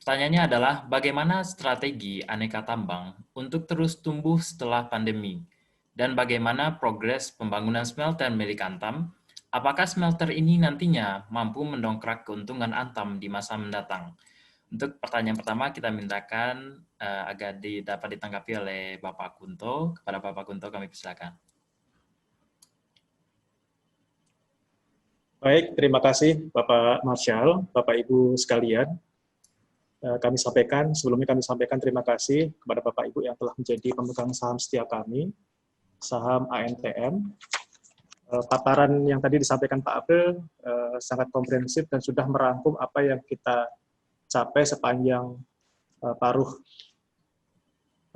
Pertanyaannya adalah, bagaimana strategi Aneka Tambang untuk terus tumbuh setelah pandemi? Dan bagaimana progres pembangunan smelter milik Antam? Apakah smelter ini nantinya mampu mendongkrak keuntungan Antam di masa mendatang? Untuk pertanyaan pertama, kita mintakan agar dapat ditanggapi oleh Bapak Kunto. Kepada Bapak Kunto, kami persilakan. Baik, terima kasih Bapak Marshall, Bapak Ibu sekalian. Sebelumnya kami sampaikan terima kasih kepada Bapak Ibu yang telah menjadi pemegang saham setia kami, saham ANTM. Paparan yang tadi disampaikan Pak April sangat komprehensif dan sudah merangkum apa yang kita capai sepanjang paruh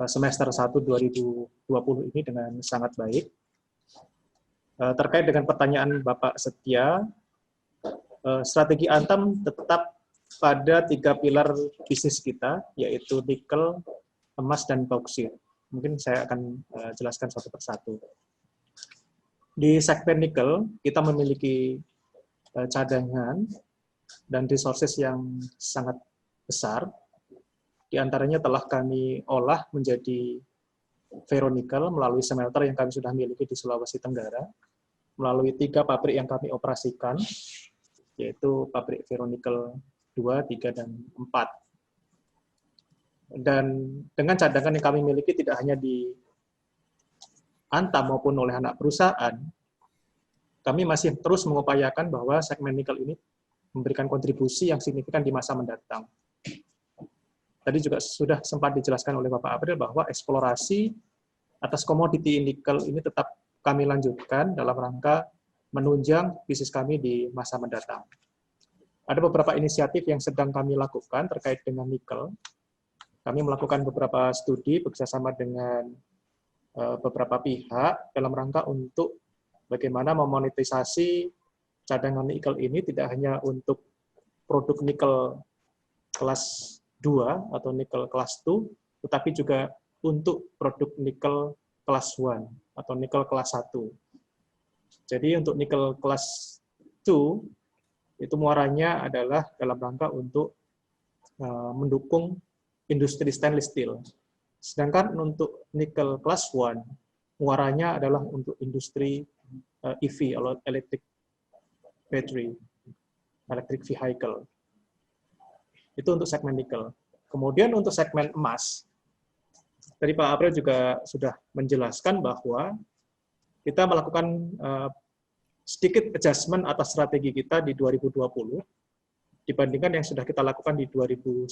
semester 1 2020 ini dengan sangat baik. Terkait dengan pertanyaan Bapak Setia, strategi Antam tetap pada 3 pilar bisnis kita, yaitu nikel, emas, dan bauksit. Mungkin saya akan jelaskan satu persatu. Di segmen nikel, kita memiliki cadangan dan resources yang sangat besar. Di antaranya telah kami olah menjadi ferronikel melalui smelter yang kami sudah miliki di Sulawesi Tenggara, melalui 3 pabrik yang kami operasikan, yaitu pabrik ferronikel 2, 3, dan 4. Dan dengan cadangan yang kami miliki tidak hanya di Antam maupun oleh anak perusahaan, kami masih terus mengupayakan bahwa segmen nikel ini memberikan kontribusi yang signifikan di masa mendatang. Tadi juga sudah sempat dijelaskan oleh Bapak April bahwa eksplorasi atas komoditi nikel ini tetap kami lanjutkan dalam rangka menunjang bisnis kami di masa mendatang. Ada beberapa inisiatif yang sedang kami lakukan terkait dengan nikel. Kami melakukan beberapa studi bekerjasama dengan beberapa pihak dalam rangka untuk bagaimana memonetisasi cadangan nikel ini tidak hanya untuk produk nikel kelas 2 atau nikel kelas 2, tetapi juga untuk produk nikel kelas 1 atau nikel kelas 1. Jadi untuk nikel kelas 2, Itu muaranya adalah dalam rangka untuk mendukung industri stainless steel. Sedangkan untuk nikel class 1, muaranya adalah untuk industri EV, atau electric battery, electric vehicle. Itu untuk segmen nikel. Kemudian untuk segmen emas, tadi Pak April juga sudah menjelaskan bahwa kita melakukan sedikit adjustment atas strategi kita di 2020 dibandingkan yang sudah kita lakukan di 2019.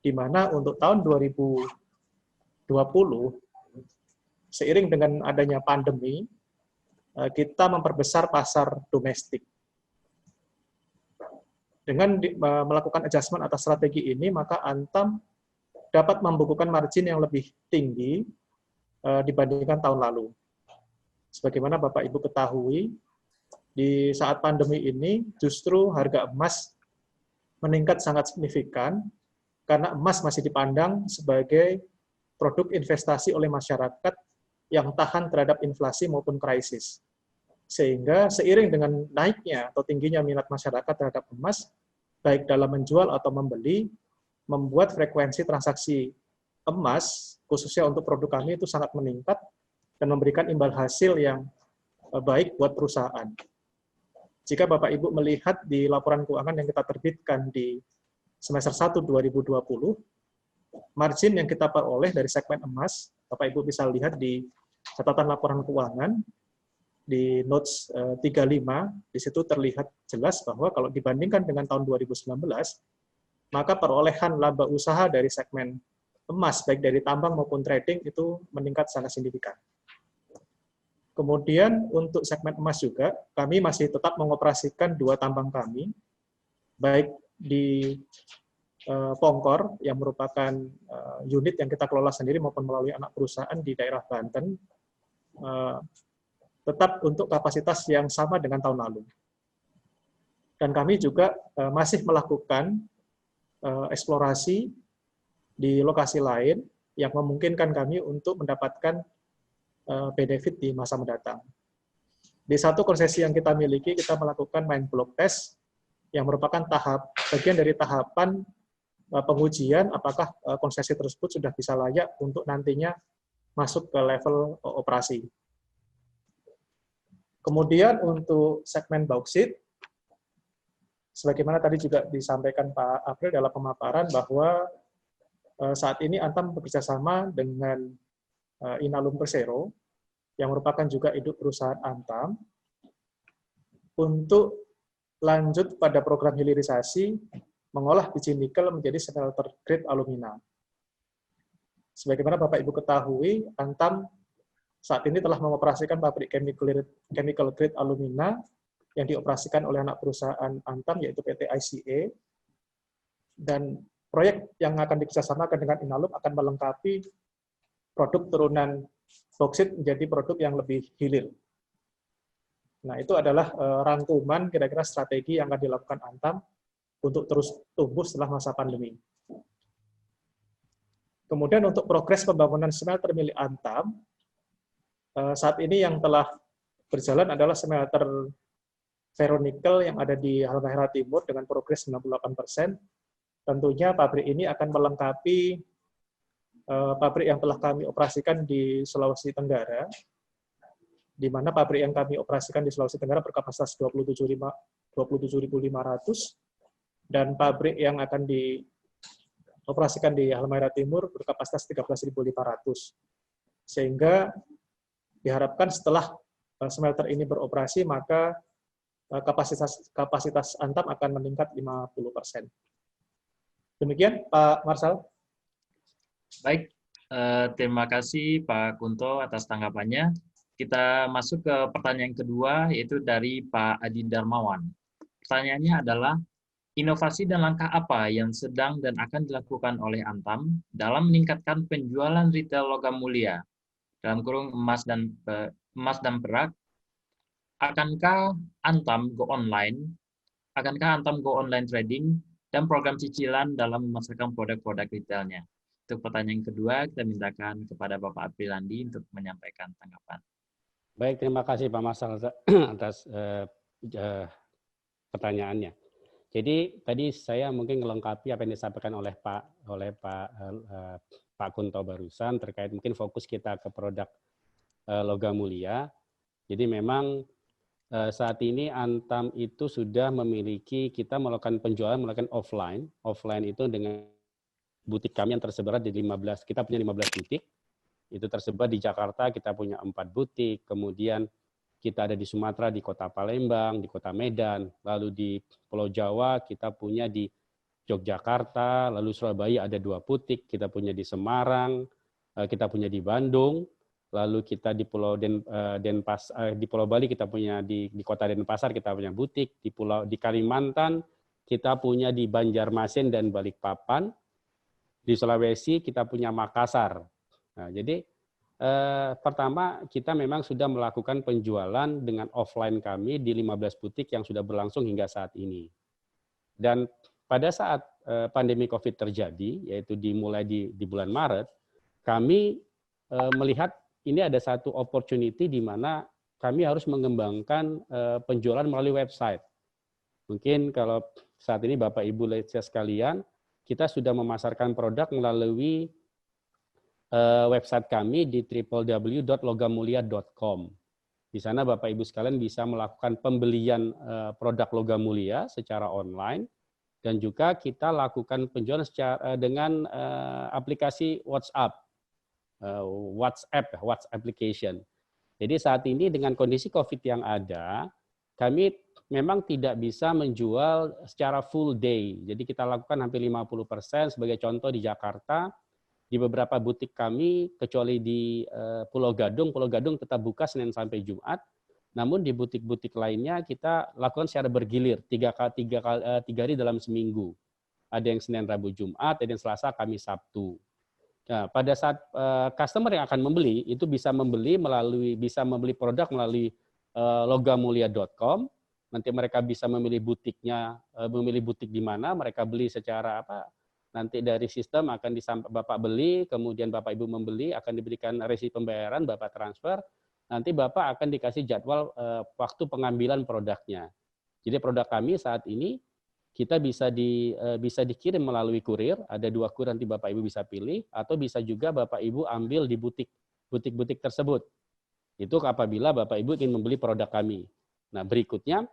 Di mana untuk tahun 2020, seiring dengan adanya pandemi, kita memperbesar pasar domestik. Dengan melakukan adjustment atas strategi ini, maka Antam dapat membukukan margin yang lebih tinggi dibandingkan tahun lalu. Sebagaimana Bapak Ibu ketahui, di saat pandemi ini justru harga emas meningkat sangat signifikan karena emas masih dipandang sebagai produk investasi oleh masyarakat yang tahan terhadap inflasi maupun krisis. Sehingga seiring dengan naiknya atau tingginya minat masyarakat terhadap emas, baik dalam menjual atau membeli, membuat frekuensi transaksi emas, khususnya untuk produk kami, itu sangat meningkat dan memberikan imbal hasil yang baik buat perusahaan. Jika Bapak Ibu melihat di laporan keuangan yang kita terbitkan di semester 1 2020, margin yang kita peroleh dari segmen emas, Bapak Ibu bisa lihat di catatan laporan keuangan, di notes 35, di situ terlihat jelas bahwa kalau dibandingkan dengan tahun 2019, maka perolehan laba usaha dari segmen emas, baik dari tambang maupun trading, itu meningkat sangat signifikan. Kemudian untuk segmen emas juga, kami masih tetap mengoperasikan 2 tambang kami, baik di Pongkor, yang merupakan unit yang kita kelola sendiri maupun melalui anak perusahaan di daerah Banten, tetap untuk kapasitas yang sama dengan tahun lalu. Dan kami juga masih melakukan eksplorasi di lokasi lain yang memungkinkan kami untuk mendapatkan benefit di masa mendatang. Di satu konsesi yang kita miliki, kita melakukan mine block test yang merupakan bagian dari tahapan pengujian apakah konsesi tersebut sudah bisa layak untuk nantinya masuk ke level operasi. Kemudian untuk segmen bauksit, sebagaimana tadi juga disampaikan Pak April dalam pemaparan bahwa saat ini Antam bekerja sama dengan Inalum Persero, yang merupakan juga induk perusahaan Antam, untuk lanjut pada program hilirisasi mengolah biji nikel menjadi smelter grade alumina. Sebagaimana Bapak Ibu ketahui, Antam saat ini telah mengoperasikan pabrik chemical grade alumina yang dioperasikan oleh anak perusahaan Antam, yaitu PT ICA, dan proyek yang akan dikerjasamakan dengan Inalum akan melengkapi produk turunan bauksit menjadi produk yang lebih hilir. Nah, itu adalah rangkuman kira-kira strategi yang akan dilakukan Antam untuk terus tumbuh setelah masa pandemi. Kemudian untuk progres pembangunan smelter milik Antam, saat ini yang telah berjalan adalah smelter ferronikel yang ada di Halmahera Timur dengan progres 98%. Tentunya pabrik ini akan melengkapi pabrik yang telah kami operasikan di Sulawesi Tenggara, di mana pabrik yang kami operasikan di Sulawesi Tenggara berkapasitas 27.500, dan pabrik yang akan dioperasikan di Halmahera Timur berkapasitas 13.500. Sehingga diharapkan setelah smelter ini beroperasi, maka kapasitas Antam akan meningkat 50%. Demikian, Pak Marsal. Baik, terima kasih Pak Kunto atas tanggapannya. Kita masuk ke pertanyaan kedua, yaitu dari Pak Adi Darmawan. Pertanyaannya adalah, inovasi dan langkah apa yang sedang dan akan dilakukan oleh Antam dalam meningkatkan penjualan retail logam mulia, dalam kurung emas dan perak? Akankah Antam go online? Akankah Antam go online trading dan program cicilan dalam memasarkan produk-produk retailnya? Untuk pertanyaan kedua, kita mintakan kepada Bapak Aprilandi untuk menyampaikan tanggapan. Baik, terima kasih Pak Marsal atas pertanyaannya. Jadi tadi saya mungkin melengkapi apa yang disampaikan oleh Pak Kunto barusan terkait mungkin fokus kita ke produk logam mulia. Jadi memang saat ini Antam itu sudah memiliki, kita melakukan penjualan melakukan offline. Offline itu dengan butik kami yang tersebar di 15, kita punya 15 butik. Itu tersebar di Jakarta, kita punya 4 butik, kemudian kita ada di Sumatera, di Kota Palembang, di Kota Medan, lalu di Pulau Jawa kita punya di Yogyakarta, lalu Surabaya ada 2 butik, kita punya di Semarang, kita punya di Bandung, lalu kita di Pulau di Pulau Bali kita punya di Kota Denpasar kita punya butik, di Kalimantan kita punya di Banjarmasin dan Balikpapan, di Sulawesi kita punya Makassar. Nah, jadi pertama, kita memang sudah melakukan penjualan dengan offline kami di 15 butik yang sudah berlangsung hingga saat ini. Dan pada saat pandemi COVID terjadi, yaitu dimulai di bulan Maret, kami melihat ini ada satu opportunity di mana kami harus mengembangkan penjualan melalui website. Mungkin kalau saat ini Bapak Ibu sekalian, kita sudah memasarkan produk melalui website kami di www.logamulia.com. Di sana Bapak Ibu sekalian bisa melakukan pembelian produk Logam Mulia secara online dan juga kita lakukan penjualan dengan aplikasi WhatsApp application. Jadi saat ini dengan kondisi COVID yang ada, kami memang tidak bisa menjual secara full day. Jadi kita lakukan hampir 50%, sebagai contoh di Jakarta. Di beberapa butik kami, kecuali di Pulau Gadung tetap buka Senin sampai Jumat. Namun di butik-butik lainnya kita lakukan secara bergilir, tiga hari dalam seminggu. Ada yang Senin, Rabu, Jumat, ada yang Selasa, Kamis, Sabtu. Nah, pada saat customer yang akan membeli itu bisa membeli produk melalui logamulia.com. Nanti mereka bisa memilih butiknya, memilih butik di mana mereka beli secara apa. Nanti dari sistem akan Bapak beli, kemudian Bapak Ibu membeli, akan diberikan resi pembayaran, Bapak transfer, nanti Bapak akan dikasih jadwal waktu pengambilan produknya. Jadi produk kami saat ini kita bisa dikirim melalui kurir, ada 2 kurir nanti Bapak Ibu bisa pilih, atau bisa juga Bapak Ibu ambil di butik-butik tersebut. Itu apabila Bapak Ibu ingin membeli produk kami. Nah berikutnya,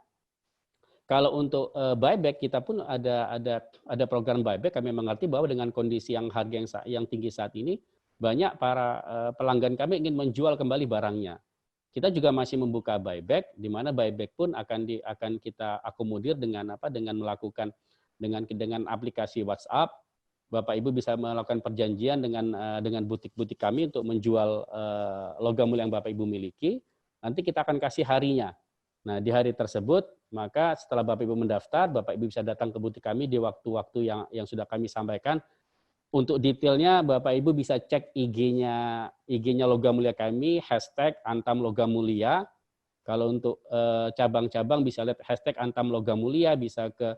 kalau untuk buyback kita pun ada program buyback. Kami mengerti bahwa dengan kondisi yang harga yang tinggi saat ini, banyak para pelanggan kami ingin menjual kembali barangnya. Kita juga masih membuka buyback, di mana buyback pun akan kita akomodir dengan melakukan dengan aplikasi WhatsApp. Bapak Ibu bisa melakukan perjanjian dengan butik-butik kami untuk menjual logam mulia yang Bapak Ibu miliki. Nanti kita akan kasih harinya. Nah, di hari tersebut, maka setelah Bapak Ibu mendaftar, Bapak Ibu bisa datang ke butik kami di waktu-waktu yang sudah kami sampaikan. Untuk detailnya, Bapak Ibu bisa cek IG-nya Logam Mulia kami, #Antam Logam Mulia. Kalau untuk cabang-cabang bisa lihat #Antam Logam Mulia, bisa ke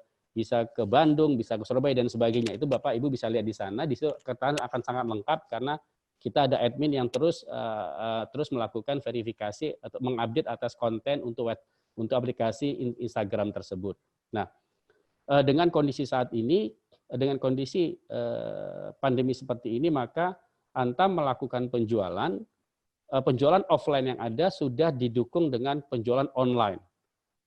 Bandung, bisa ke Surabaya dan sebagainya. Itu Bapak Ibu bisa lihat di sana. Di situ keterangan akan sangat lengkap karena kita ada admin yang terus melakukan verifikasi atau mengupdate atas konten untuk aplikasi Instagram tersebut. Nah, dengan kondisi saat ini, dengan kondisi pandemi seperti ini, maka Antam melakukan penjualan offline yang ada sudah didukung dengan penjualan online.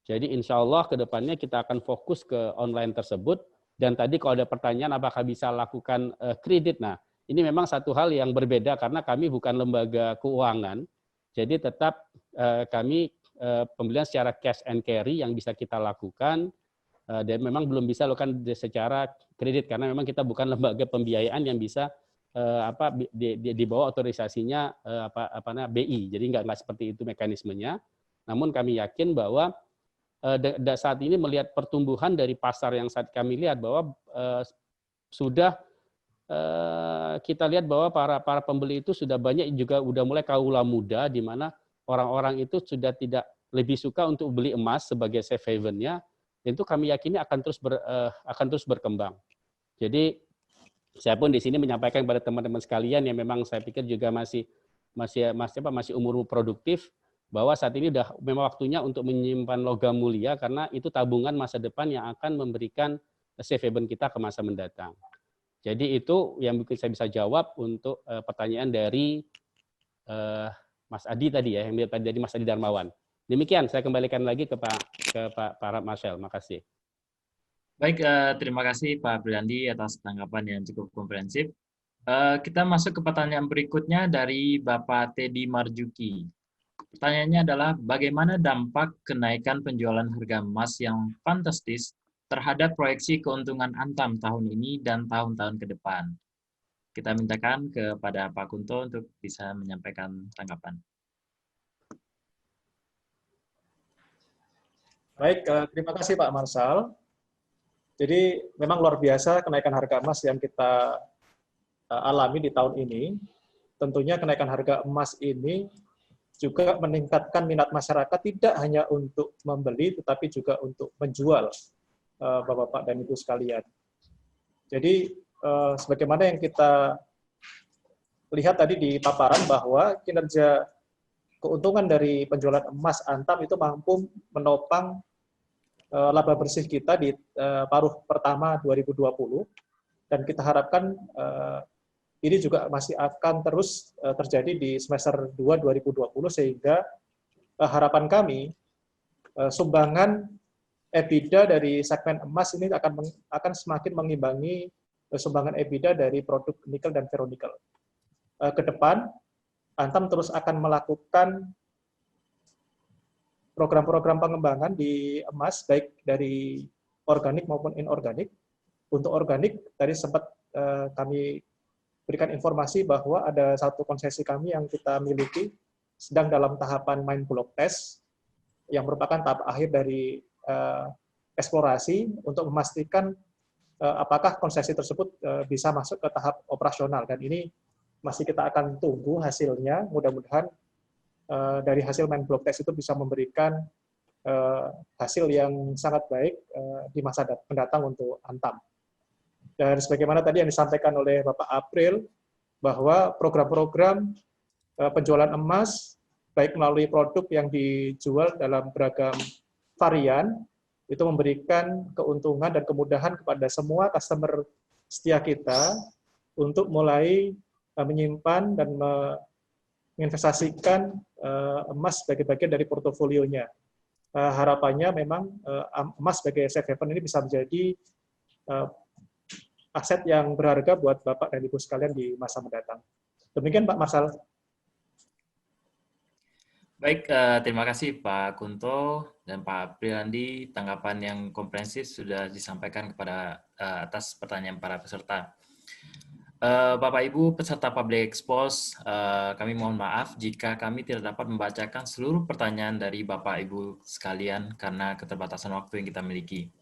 Jadi insya Allah ke depannya kita akan fokus ke online tersebut. Dan tadi kalau ada pertanyaan apakah bisa lakukan kredit, nah ini memang satu hal yang berbeda karena kami bukan lembaga keuangan. Jadi tetap kami pembelian secara cash and carry yang bisa kita lakukan dan memang belum bisa lakukan secara kredit karena memang kita bukan lembaga pembiayaan yang bisa di bawah otorisasinya BI. Jadi nggak seperti itu mekanismenya. Namun kami yakin bahwa saat ini melihat pertumbuhan dari pasar yang saat kami lihat bahwa sudah kita lihat bahwa para pembeli itu sudah banyak juga udah mulai kaula muda di mana orang-orang itu sudah tidak lebih suka untuk beli emas sebagai safe haven-nya, itu kami yakini akan terus berkembang. Jadi saya pun di sini menyampaikan kepada teman-teman sekalian yang memang saya pikir juga masih umur produktif, bahwa saat ini udah memang waktunya untuk menyimpan logam mulia karena itu tabungan masa depan yang akan memberikan safe haven kita ke masa mendatang. Jadi itu yang mungkin saya bisa jawab untuk pertanyaan dari Mas Adi tadi ya, yang dari Mas Adi Darmawan. Demikian, saya kembalikan lagi ke Pak Marcel. Makasih. Baik, terima kasih Pak Briliandi atas tanggapan yang cukup komprehensif. Kita masuk ke pertanyaan berikutnya dari Bapak Teddy Marjuki. Pertanyaannya adalah, bagaimana dampak kenaikan penjualan harga emas yang fantastis terhadap proyeksi keuntungan Antam tahun ini dan tahun-tahun ke depan? Kita mintakan kepada Pak Kunto untuk bisa menyampaikan tanggapan. Baik, terima kasih Pak Marsal. Jadi memang luar biasa kenaikan harga emas yang kita alami di tahun ini. Tentunya kenaikan harga emas ini juga meningkatkan minat masyarakat tidak hanya untuk membeli, tetapi juga untuk menjual, Bapak-Bapak dan Ibu sekalian. Jadi, sebagaimana yang kita lihat tadi di paparan bahwa kinerja keuntungan dari penjualan emas Antam itu mampu menopang laba bersih kita di paruh pertama 2020, dan kita harapkan ini juga masih akan terus terjadi di semester 2 2020, sehingga harapan kami sumbangan EBITDA dari segmen emas ini akan semakin mengimbangi sumbangan EBITDA dari produk nikel dan ferronikel. Ke depan, Antam terus akan melakukan program-program pengembangan di emas, baik dari organik maupun inorganik. Untuk organik, tadi sempat kami berikan informasi bahwa ada satu konsesi kami yang kita miliki, sedang dalam tahapan main block test, yang merupakan tahap akhir dari eksplorasi untuk memastikan apakah konsesi tersebut bisa masuk ke tahap operasional. Dan ini masih kita akan tunggu hasilnya, mudah-mudahan dari hasil main block test itu bisa memberikan hasil yang sangat baik di masa mendatang untuk Antam. Dan sebagaimana tadi yang disampaikan oleh Bapak April, bahwa program-program penjualan emas, baik melalui produk yang dijual dalam beragam varian, itu memberikan keuntungan dan kemudahan kepada semua customer setia kita untuk mulai menyimpan dan menginvestasikan emas sebagai bagian dari portofolionya. Harapannya memang emas sebagai safe haven ini bisa menjadi aset yang berharga buat Bapak dan Ibu sekalian di masa mendatang. Demikian Pak Marsal. Baik, terima kasih Pak Kunto dan Pak Briliandi. Tanggapan yang komprehensif sudah disampaikan kepada atas pertanyaan para peserta. Bapak Ibu peserta Public Expose, kami mohon maaf jika kami tidak dapat membacakan seluruh pertanyaan dari Bapak Ibu sekalian karena keterbatasan waktu yang kita miliki.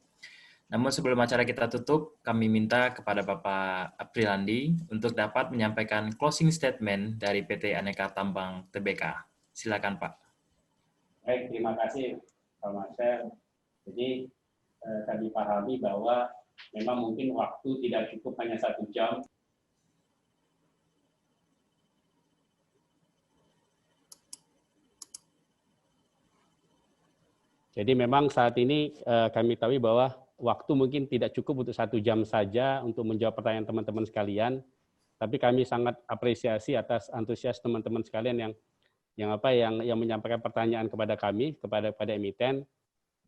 Namun sebelum acara kita tutup, kami minta kepada Bapak Apriliandi untuk dapat menyampaikan closing statement dari PT Aneka Tambang Tbk. Silakan Pak. Baik, terima kasih Pak Marcel. Jadi tadi pahami bahwa memang mungkin waktu tidak cukup hanya 1 jam. Jadi memang saat ini kami tahu bahwa waktu mungkin tidak cukup untuk 1 jam saja untuk menjawab pertanyaan teman-teman sekalian. Tapi kami sangat apresiasi atas antusias teman-teman sekalian yang menyampaikan pertanyaan kepada kami, kepada emiten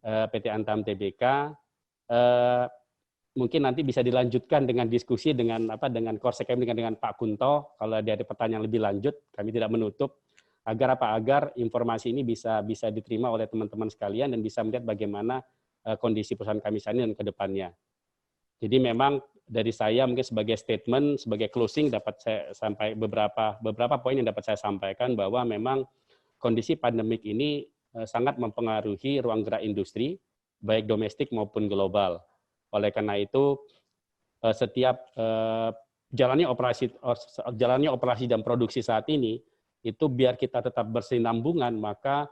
PT Antam Tbk. Mungkin nanti bisa dilanjutkan dengan diskusi dengan Korsek kami dengan Pak Kunto. Kalau ada pertanyaan lebih lanjut, kami tidak menutup agar informasi ini bisa diterima oleh teman-teman sekalian dan bisa melihat bagaimana kondisi perusahaan kami saat ini dan ke depannya. Jadi memang dari saya mungkin sebagai statement, sebagai closing dapat saya sampai beberapa poin yang dapat saya sampaikan bahwa memang kondisi pandemik ini sangat mempengaruhi ruang gerak industri, baik domestik maupun global. Oleh karena itu, setiap jalannya operasi dan produksi saat ini, itu biar kita tetap bersinambungan, maka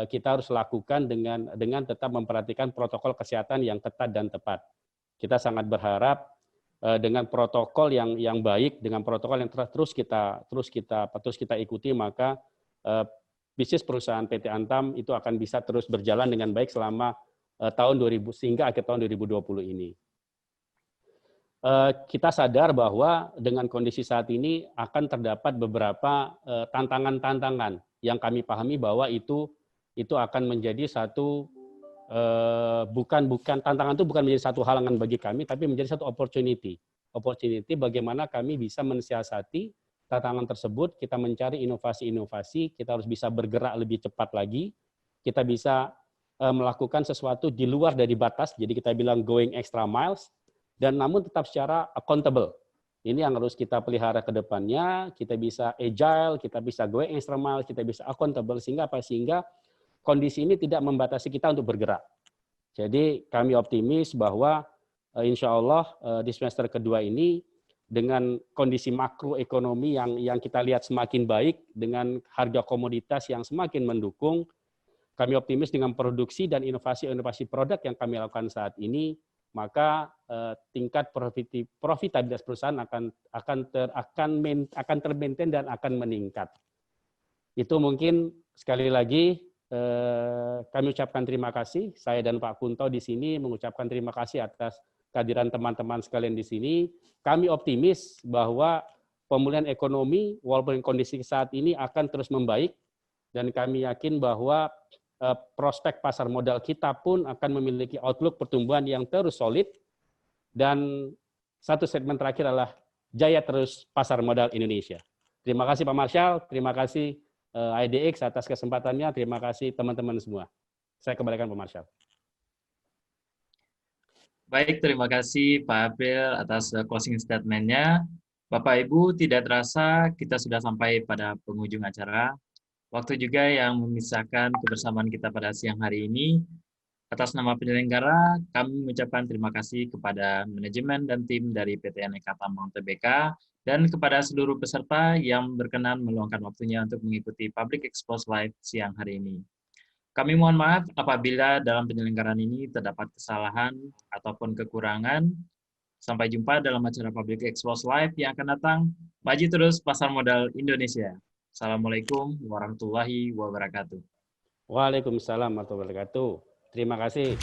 kita harus lakukan dengan tetap memperhatikan protokol kesehatan yang ketat dan tepat. Kita sangat berharap dengan protokol yang baik, dengan protokol yang terus kita ikuti, maka bisnis perusahaan PT Antam itu akan bisa terus berjalan dengan baik selama tahun 2000 sehingga akhir tahun 2020 ini. Kita sadar bahwa dengan kondisi saat ini akan terdapat beberapa tantangan-tantangan yang kami pahami bahwa itu akan menjadi satu bukan tantangan itu bukan menjadi satu halangan bagi kami, tapi menjadi satu opportunity bagaimana kami bisa mensiasati tantangan tersebut, kita mencari inovasi-inovasi, kita harus bisa bergerak lebih cepat lagi, kita bisa melakukan sesuatu di luar dari batas, jadi kita bilang going extra miles, dan namun tetap secara accountable. Ini yang harus kita pelihara ke depannya, kita bisa agile, kita bisa going extra miles, kita bisa accountable, sehingga apa? Sehingga kondisi ini tidak membatasi kita untuk bergerak. Jadi kami optimis bahwa insya Allah di semester kedua ini dengan kondisi makroekonomi yang kita lihat semakin baik, dengan harga komoditas yang semakin mendukung, kami optimis dengan produksi dan inovasi-inovasi produk yang kami lakukan saat ini, maka tingkat profitabilitas perusahaan akan termaintain dan akan meningkat. Itu mungkin sekali lagi kami ucapkan terima kasih. Saya dan Pak Kunto di sini mengucapkan terima kasih atas kehadiran teman-teman sekalian di sini. Kami optimis bahwa pemulihan ekonomi walaupun kondisi saat ini akan terus membaik, dan kami yakin bahwa prospek pasar modal kita pun akan memiliki outlook pertumbuhan yang terus solid. Dan satu statement terakhir adalah jaya terus pasar modal Indonesia. Terima kasih Pak Marshall, terima kasih IDX atas kesempatannya, terima kasih teman-teman semua. Saya kembalikan Pak Marshall. Baik, terima kasih Pak April atas closing statement-nya. Bapak Ibu, tidak terasa kita sudah sampai pada penghujung acara. Waktu juga yang memisahkan kebersamaan kita pada siang hari ini. Atas nama penyelenggara, kami mengucapkan terima kasih kepada manajemen dan tim dari PT Aneka Tambang Tbk dan kepada seluruh peserta yang berkenan meluangkan waktunya untuk mengikuti Public Expose Live siang hari ini. Kami mohon maaf apabila dalam penyelenggaraan ini terdapat kesalahan ataupun kekurangan. Sampai jumpa dalam acara Public Expose Live yang akan datang. Maju terus pasar modal Indonesia. Assalamualaikum warahmatullahi wabarakatuh. Waalaikumsalam warahmatullahi wabarakatuh. Terima kasih.